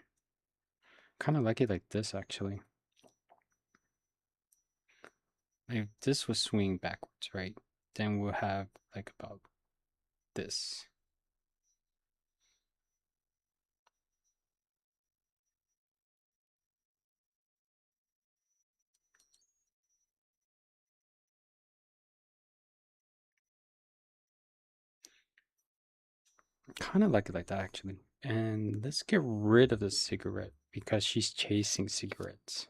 Kind of like it like this, actually. If this was swinging backwards, right? Then we'll have like about this. Kind of like it like that, actually. And let's get rid of the cigarette because she's chasing cigarettes.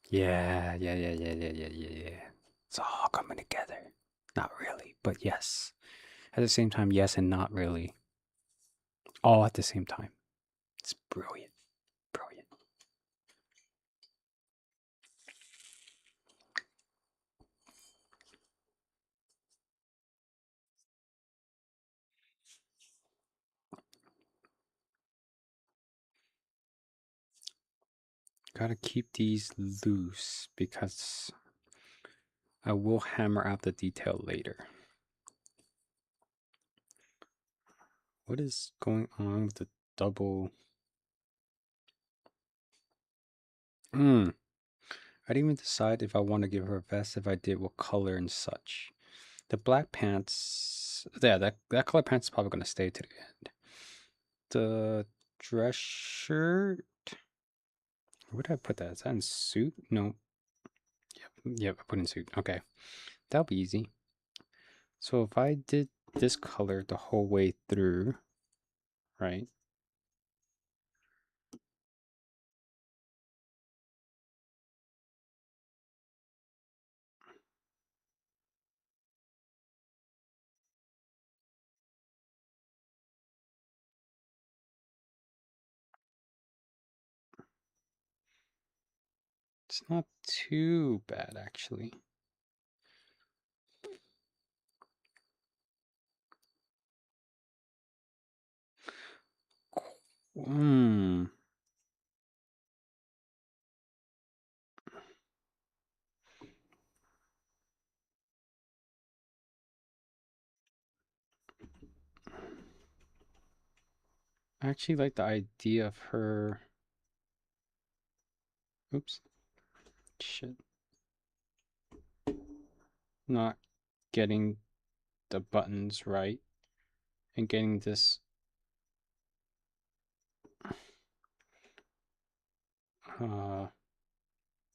Yeah. It's all coming together. Not really, but yes. At the same time, yes and not really. All at the same time. It's brilliant. Brilliant. Gotta keep these loose because I will hammer out the detail later. What is going on with the double? I didn't even decide if I want to give her a vest, if I did, what color and such. The black pants, yeah, that color pants is probably going to stay to the end. The dress shirt, where did I put that? Is that in suit? No. Yep, I put in suit. Okay, that'll be easy. So if I did this color the whole way through, right? It's not too bad, actually. Hmm. I actually like the idea of her. Oops. Shit. Not getting the buttons right and getting this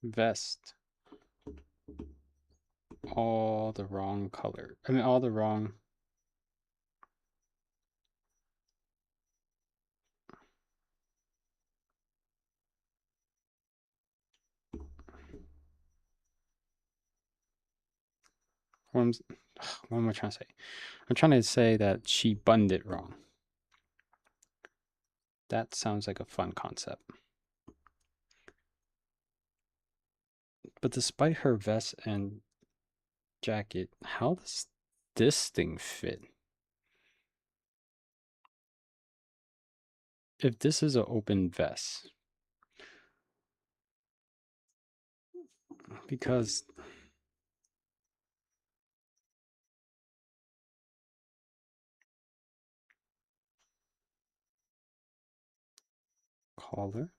vest all the wrong color. I mean, all the wrong. What am, what am I trying to say? I'm trying to say that she buttoned it wrong. That sounds like a fun concept. But despite her vest and jacket, how does this thing fit? If this is an open vest, because collar,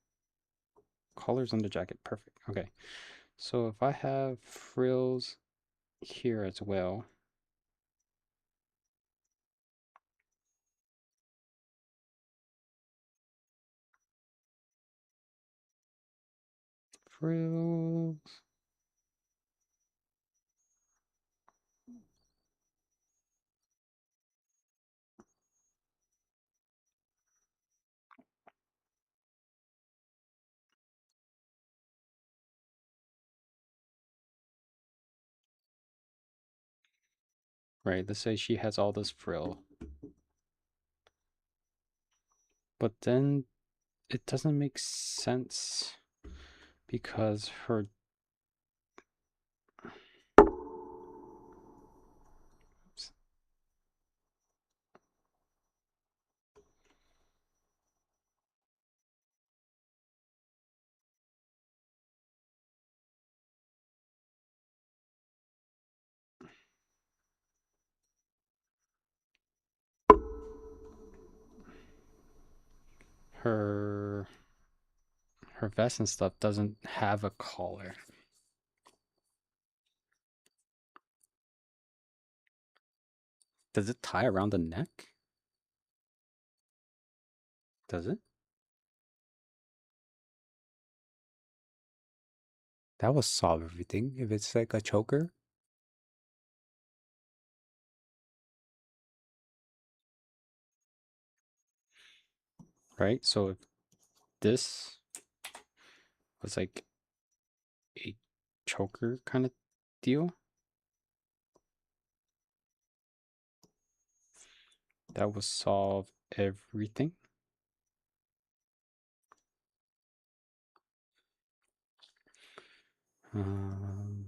collars on the jacket, perfect. Okay, so if I have frills here as well, frills. Right, let's say she has all this frill, but then it doesn't make sense because her her vest and stuff doesn't have a collar. Does it tie around the neck? Does it? That will solve everything if it's like a choker. Right? So if this was like a choker kind of deal, that would solve everything. Um,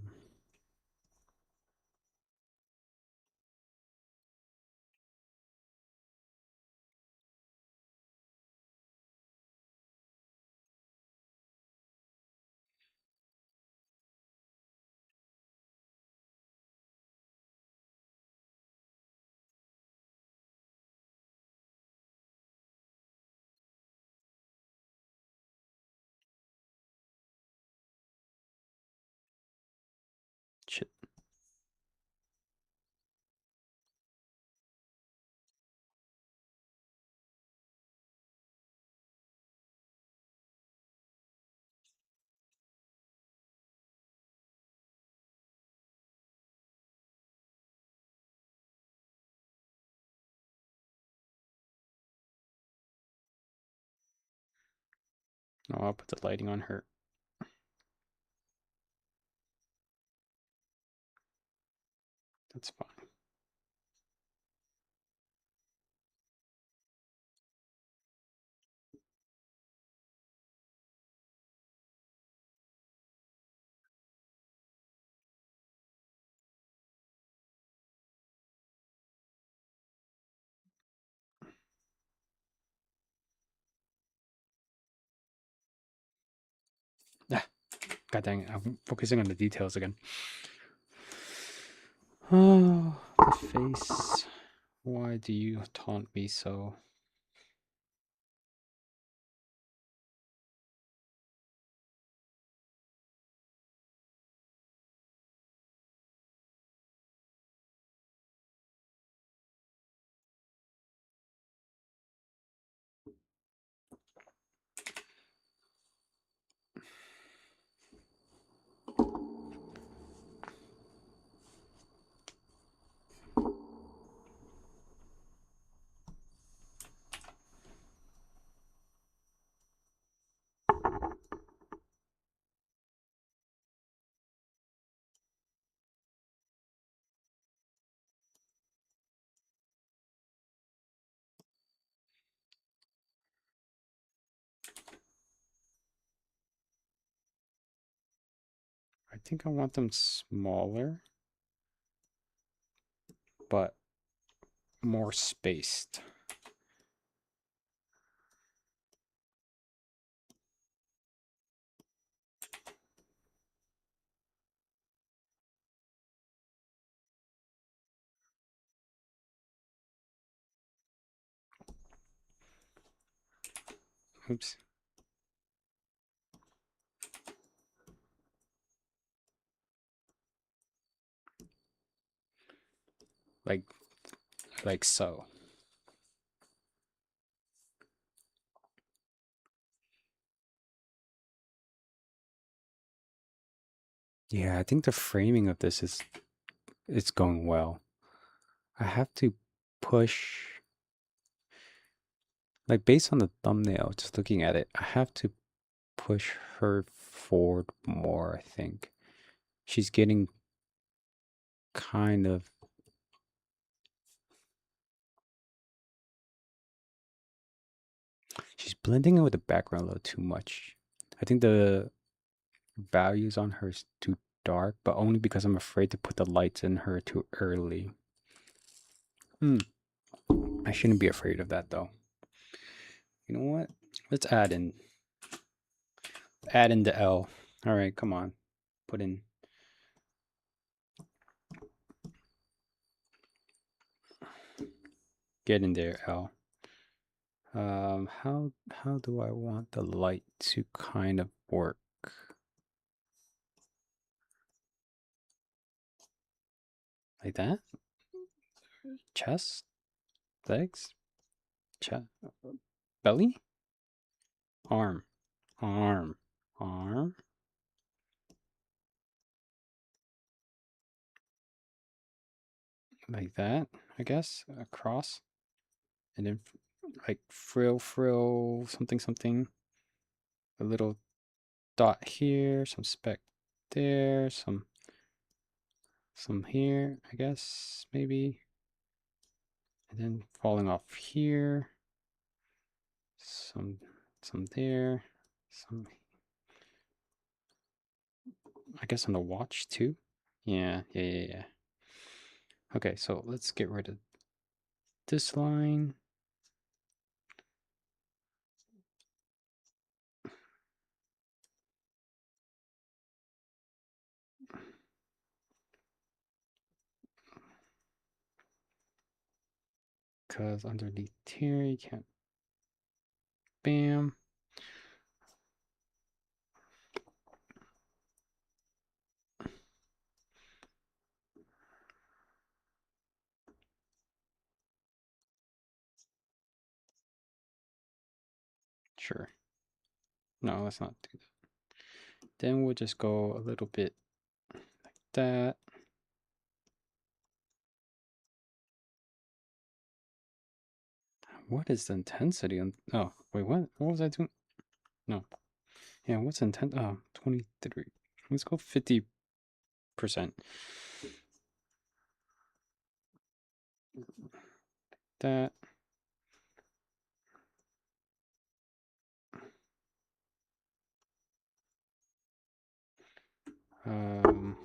Oh, I'll put the lighting on her. That's fine. Ah, God dang it. I'm focusing on the details again. Oh, the face. Why do you taunt me so? I think I want them smaller, but more spaced. Oops. Like like so. Yeah, I think the framing of this is it's going well. I have to push like based on the thumbnail, just looking at it, I have to push her forward more, I think. She's getting kind of she's blending in with the background a little too much. I think the values on her is too dark, but only because I'm afraid to put the lights in her too early. I shouldn't be afraid of that though. You know what? Let's add in the L. All right, come on. Put in get in there, L. How do I want the light to kind of work? Like that? Chest? Legs? Chest? Belly? Arm. Arm. Arm. Like that, I guess. Across. And then like frill, something, something. A little dot here, some speck there, some here, I guess, maybe. And then falling off here. Some there. Some I guess on the watch too. Yeah. Okay, so let's get rid of this line. Because underneath here, you can't. Bam. Sure. No, let's not do that. Then we'll just go a little bit like that. What is the intensity on? Oh, wait, what? What was I doing? No. Yeah, what's intent? Oh, 23. Let's go 50%. That. Um,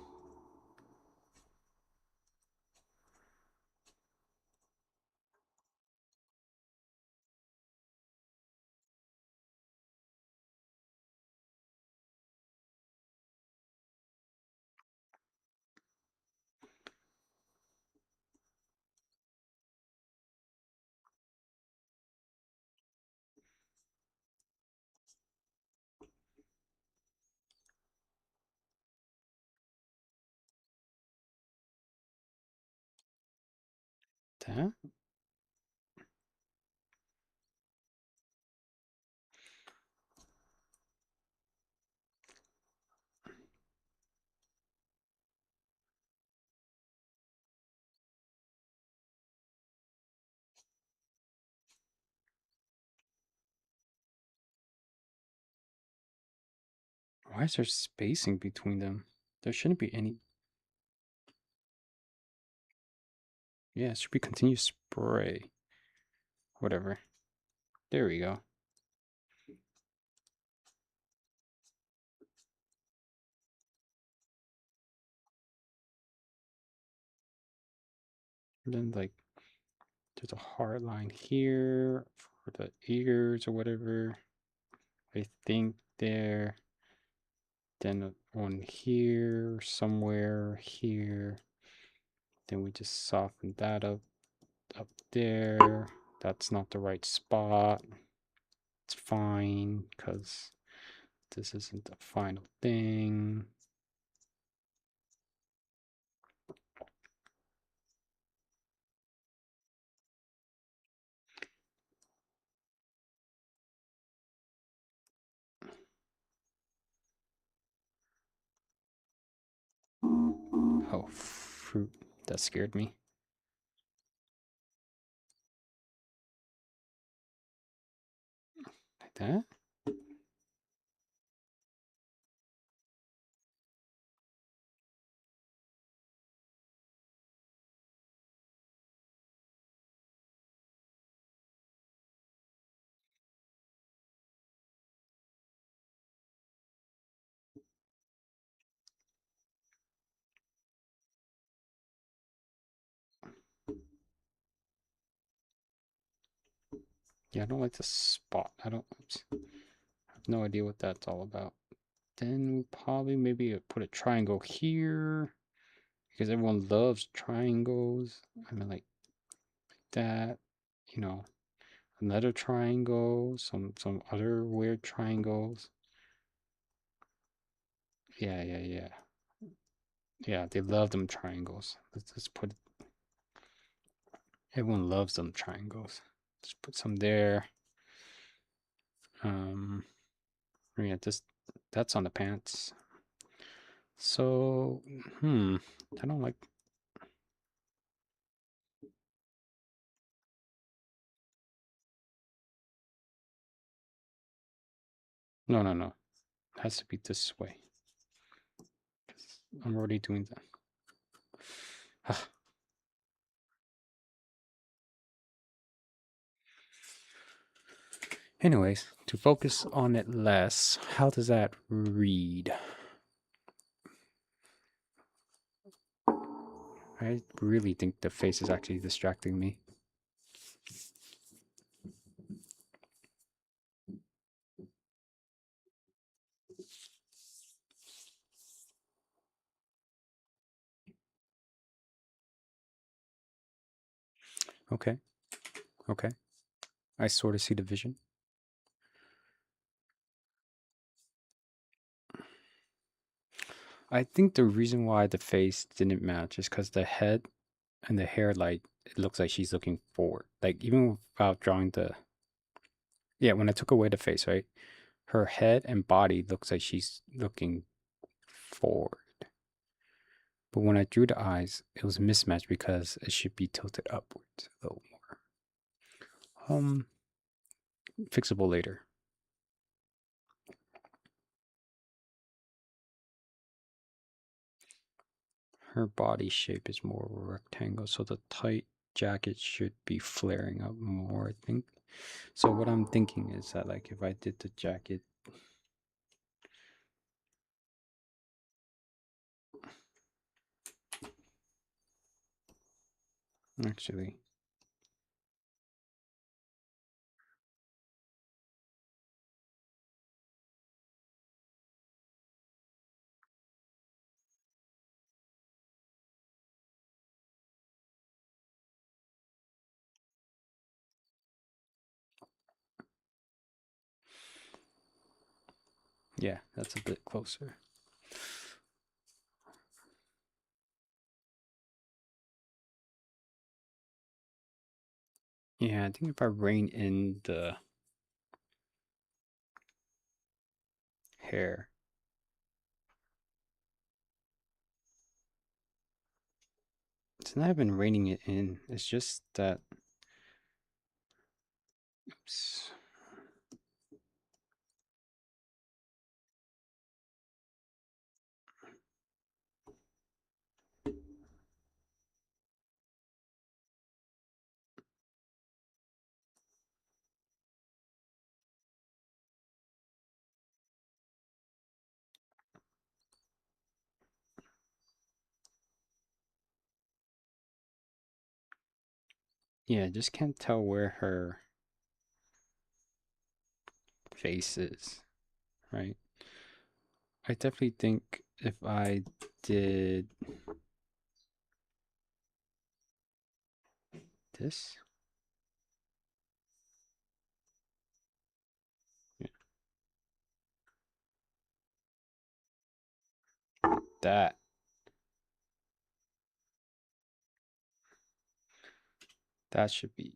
that. Why is there spacing between them? There shouldn't be any. Yeah, it should be continuous spray. Whatever. There we go. And then, like, there's a hard line here for the ears or whatever. I think there. Then one here, somewhere here. Then we just soften that up there. That's not the right spot. It's fine, because this isn't the final thing. Oh, fruit. That scared me. Like that? Yeah, I don't like the spot. I don't I have no idea what that's all about. Then we probably maybe put a triangle here because everyone loves triangles. I mean, like that, you know, another triangle, some other weird triangles. Yeah. Yeah, they love them triangles. Let's put everyone loves them triangles. Let's put some there. Um, yeah, just that's on the pants. So, I don't like. No. It has to be this way. 'Cause I'm already doing that. Anyways, to focus on it less, how does that read? I really think the face is actually distracting me. Okay, okay. I sort of see the vision. I think the reason why the face didn't match is because the head and the hair, like, it looks like she's looking forward. Like, even without drawing the. Yeah, when I took away the face, right? Her head and body looks like she's looking forward. But when I drew the eyes, it was mismatched because it should be tilted upwards a little more. Fixable later. her body shape is more rectangle, so the tight jacket should be flaring up more, I think. So what I'm thinking is that, like, if I did the jacket, actually, yeah, that's a bit closer. Yeah, I think if I rein in the hair, it's not even reining it in. It's just that, oops. Yeah, I just can't tell where her face is, right? I definitely think if I did this, yeah, that that should be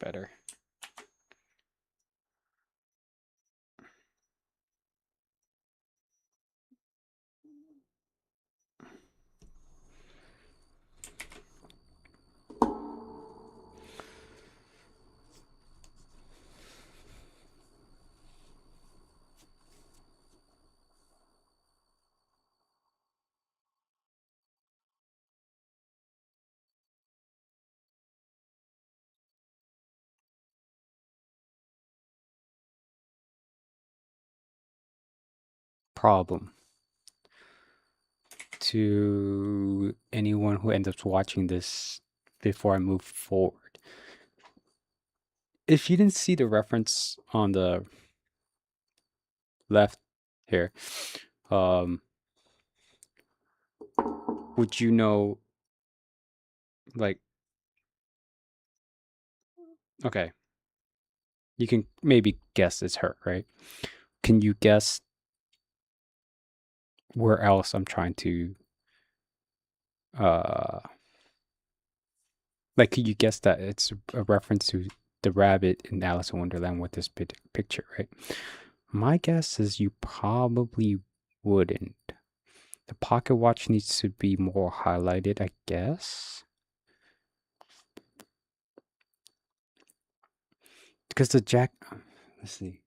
better. Problem to anyone who ends up watching this before I move forward. If you didn't see the reference on the left here, um, would you know, like, okay, you can maybe guess it's her, right? Can you guess where else I'm trying to, uh, like, could you guess that it's a reference to the rabbit in Alice in Wonderland with this picture, right? My guess is you probably wouldn't. The pocket watch needs to be more highlighted, I guess. Because the let's see.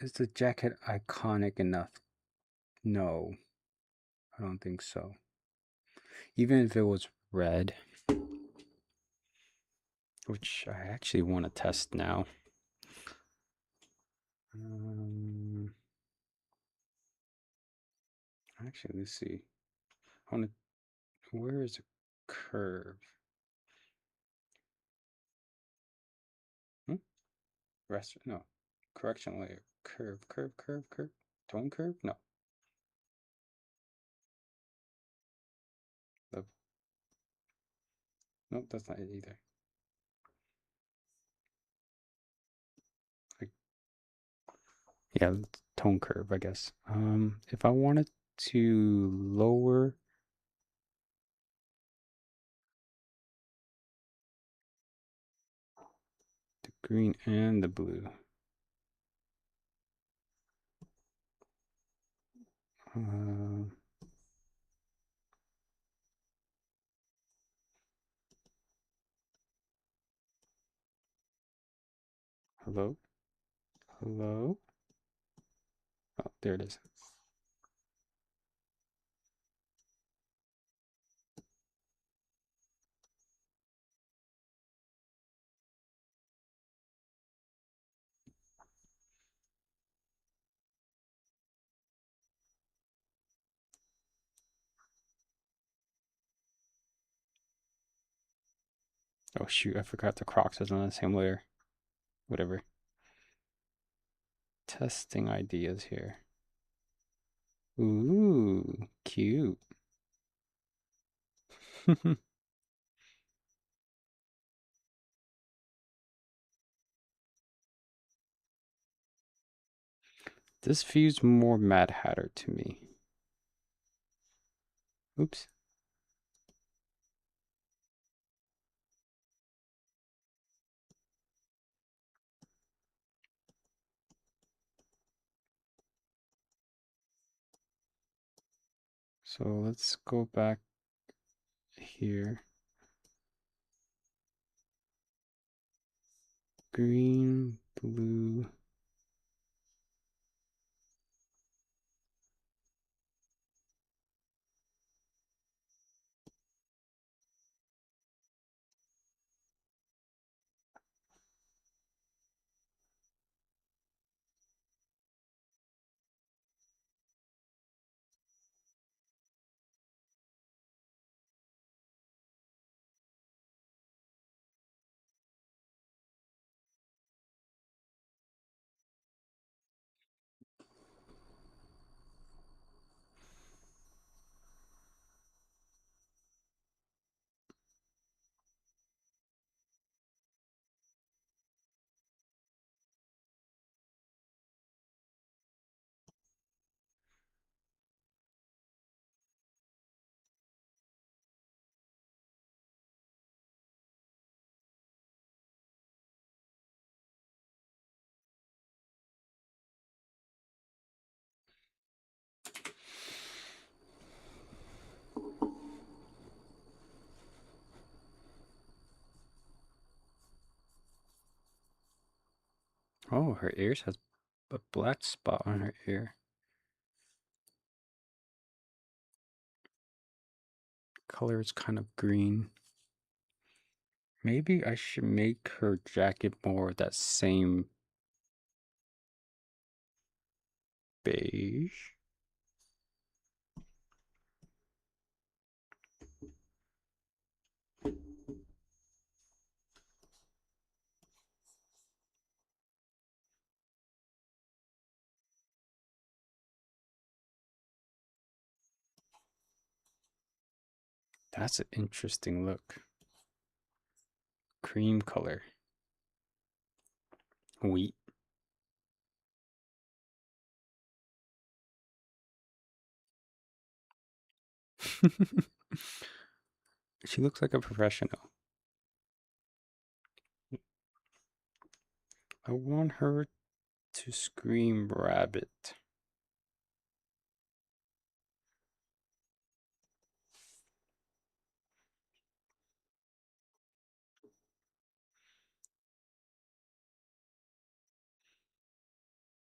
Is the jacket iconic enough? No, I don't think so. Even if it was red, which I actually want to test now. Um, actually, let's see. I want to. Where is the curve? Hmm? Rest? No. Correction layer. Curve. Tone curve? No. The, nope, that's not it either. Like, yeah, tone curve, I guess. If I wanted to lower the green and the blue. Uh, hello? Hello? Oh, there it is. Oh shoot, I forgot the Crocs is on the same layer. Whatever. Testing ideas here. Ooh, cute. This feels more Mad Hatter to me. Oops. So let's go back here. Green, blue. Oh, her ears has a black spot on her ear. Color is kind of green. Maybe I should make her jacket more of that same beige. That's an interesting look. Cream color. Wheat. She looks like a professional. I want her to scream rabbit.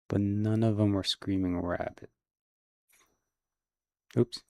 But none of them were screaming rabbit. Oops.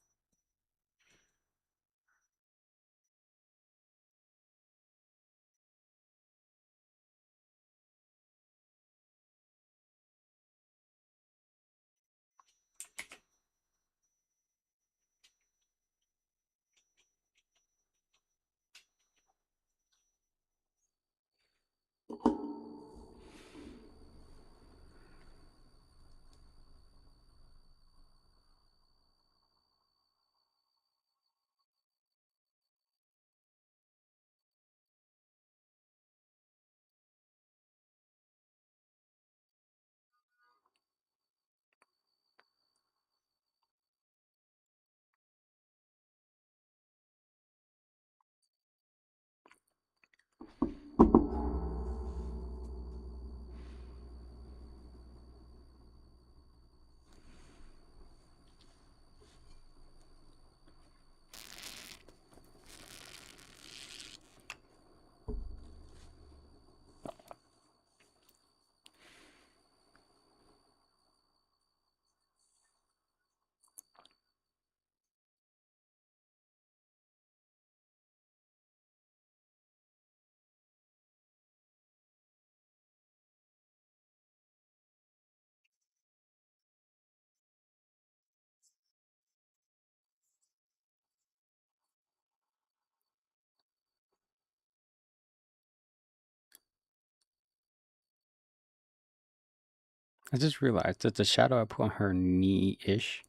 I just realized that the shadow I put on her knee-ish,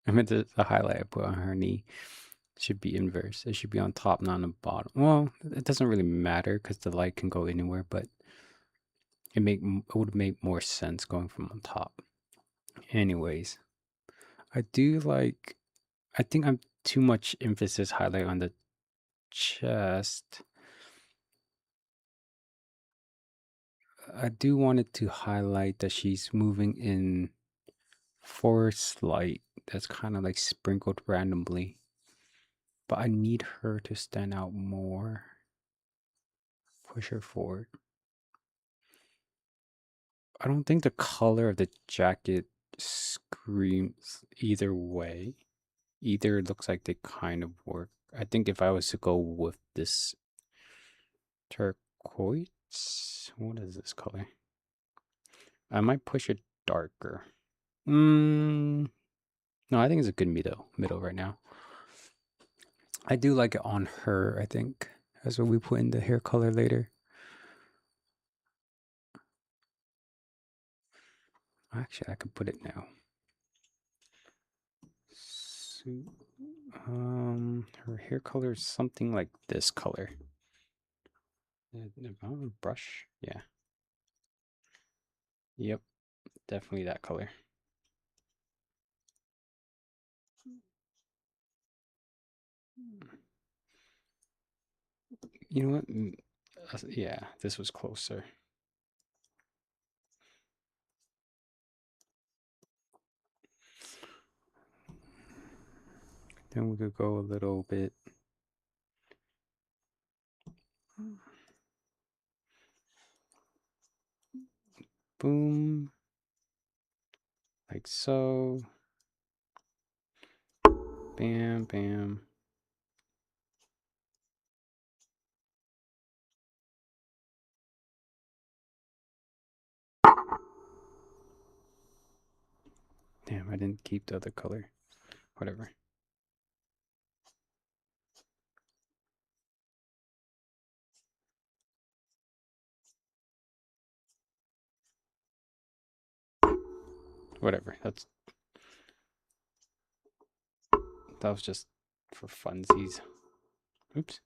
I meant the highlight I put on her knee should be inverse. It should be on top, not on the bottom. Well, it doesn't really matter because the light can go anywhere, but it would make more sense going from on top. Anyways, I do like. I think I'm too much emphasis highlight on the chest. I do want it to highlight that she's moving in forest light that's kind of like sprinkled randomly. But I need her to stand out more. Push her forward. I don't think the color of the jacket screams either way. Either looks like they kind of work. I think if I was to go with this turquoise, what is this color? I might push it darker. No, I think it's a good middle right now. I do like it on her, I think. That's what we put in the hair color later. Actually, I could put it now. Her hair color is something like this color. Brush, yeah. Yep, definitely that color. You know what? Yeah, this was closer. Then we could go a little bit. Boom. Like so. Bam, bam. Damn, I didn't keep the other color. Whatever. Whatever. That was just for funsies. Oops.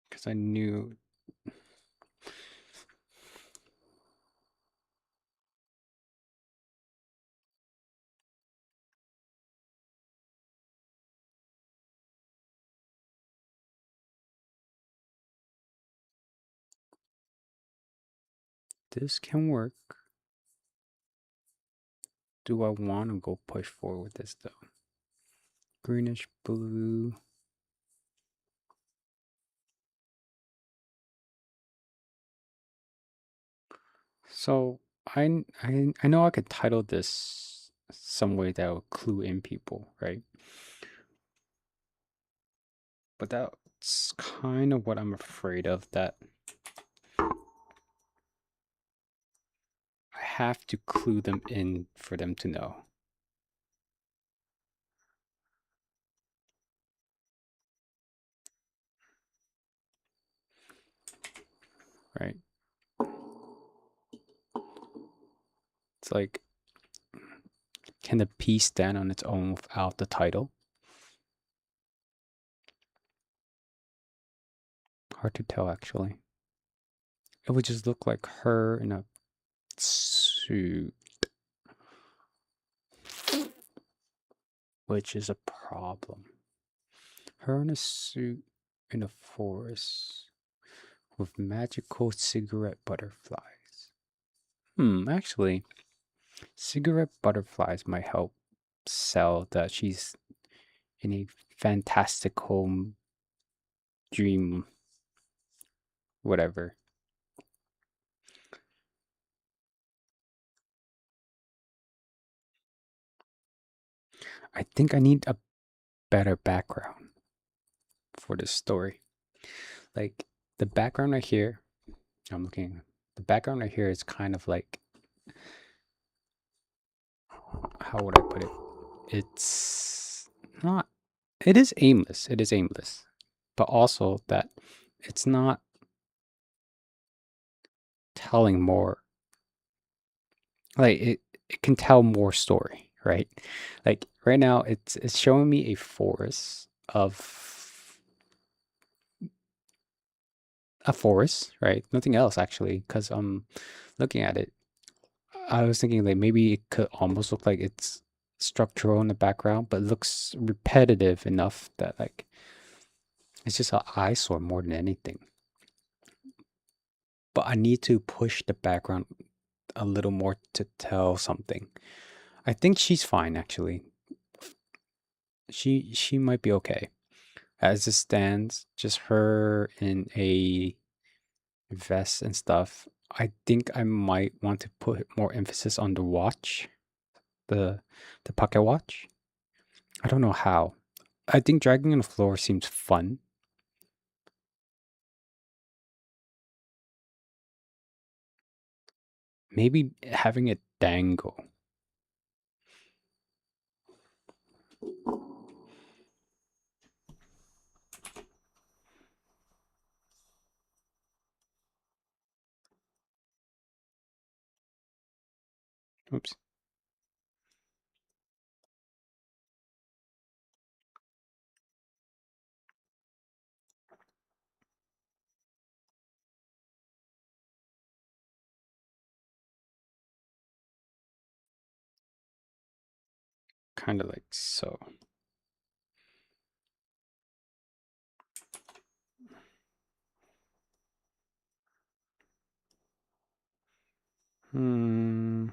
Because I knew. This can work. Do I want to go push forward with this though? Greenish blue. So I know I could title this some way that will clue in people, right? But that's kind of what I'm afraid of, that I have to clue them in for them to know. Right? It's like, can the piece stand on its own without the title? Hard to tell, actually. It would just look like her in a suit, which is a problem. Her in a suit in a forest with magical cigarette butterflies. Actually, cigarette butterflies might help sell that she's in a fantastical dream, whatever. I think I need a better background for this story. Like, the background right here, I'm looking, the background right here is kind of like, how would I put it? It's not it is aimless. It is aimless. But also that it's not telling more. Like it can tell more story, right? Like right now it's showing me a forest of a forest, right? Nothing else actually, because I'm looking at it. I was thinking like maybe it could almost look like it's structural in the background, but it looks repetitive enough that like it's just an eyesore more than anything. But I need to push the background a little more to tell something. I think she's fine actually. She might be okay. As it stands, just her in a vest and stuff. I think I might want to put more emphasis on the watch, the the pocket watch. I don't know how. I think dragging on the floor seems fun. Maybe having it dangle. Oops. Kind of like so. Hmm.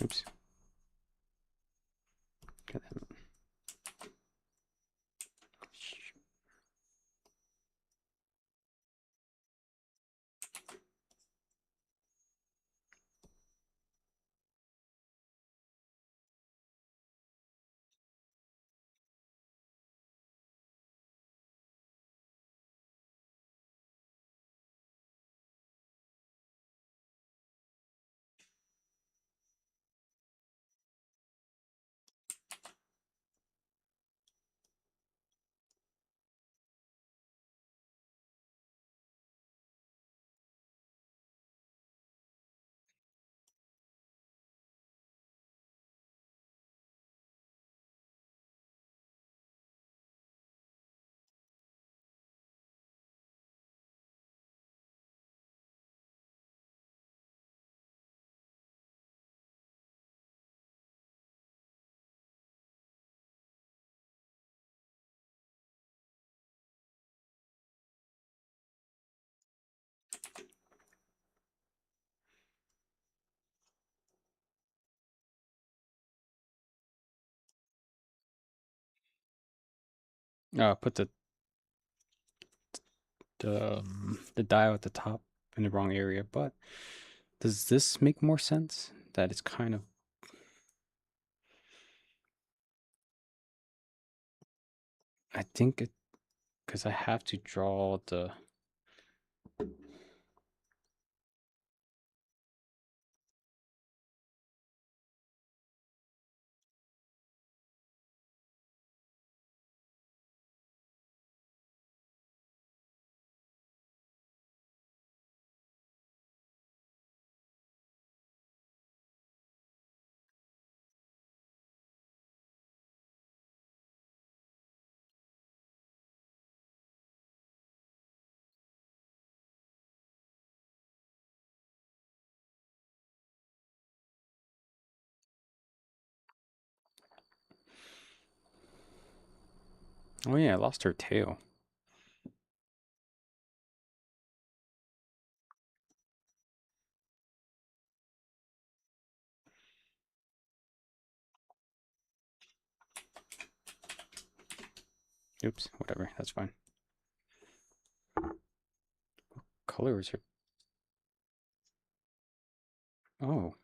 Oops. Get that. Put the dial at the top in the wrong area. But does this make more sense? That it's kind of. I think it because I have to draw the Oh yeah, I lost her tail. Oops, whatever, that's fine. Color is her. Oh,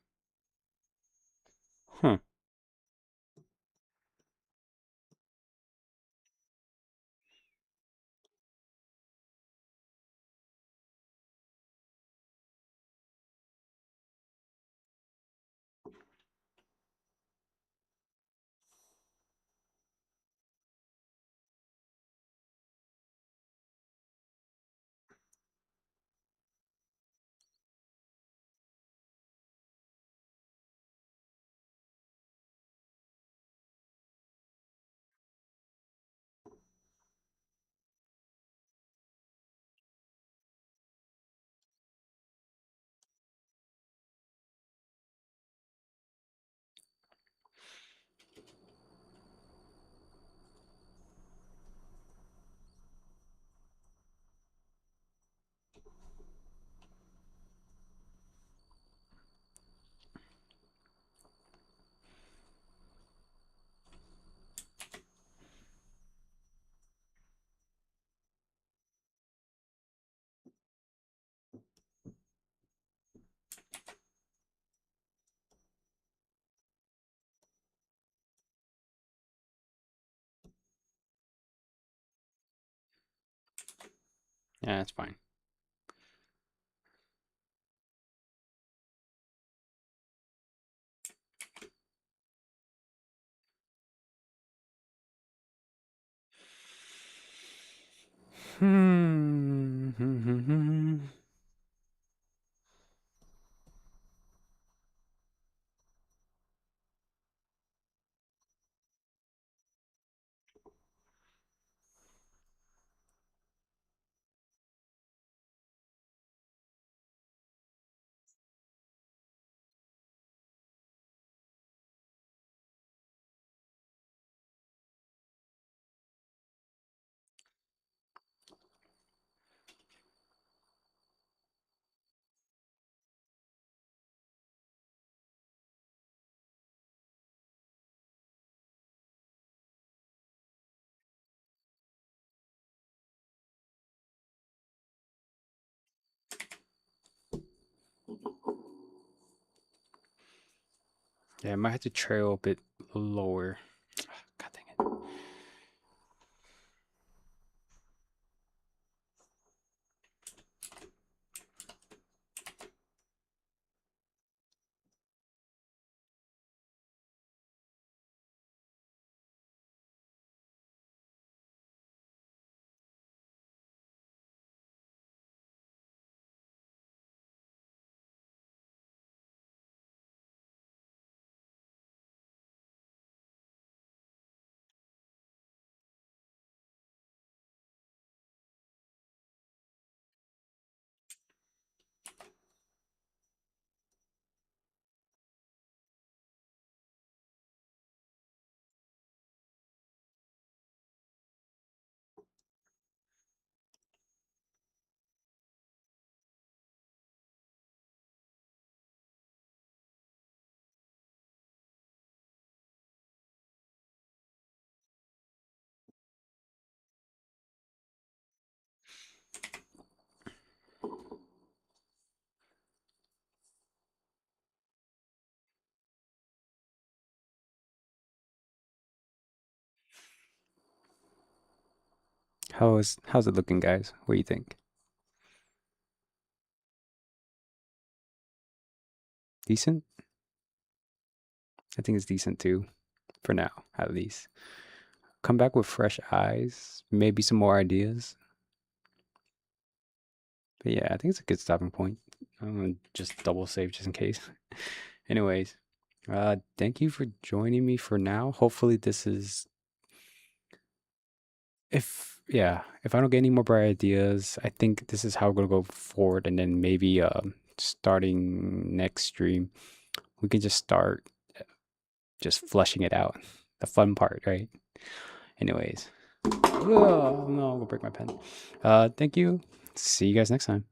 huh. Yeah, that's fine. Hmm. Yeah, I might have to trail a bit lower. God dang it. How's it looking, guys? What do you think? Decent? I think it's decent too, for now, at least. Come back with fresh eyes, maybe some more ideas. But yeah, I think it's a good stopping point. I'm gonna just double save just in case. Anyways, thank you for joining me for now. Hopefully this is if I don't get any more bright ideas, I think this is how we're gonna go forward, and then maybe starting next stream, we can just start just fleshing it out. The fun part, right? Anyways. Oh, no, I'm gonna break my pen. Thank you. See you guys next time.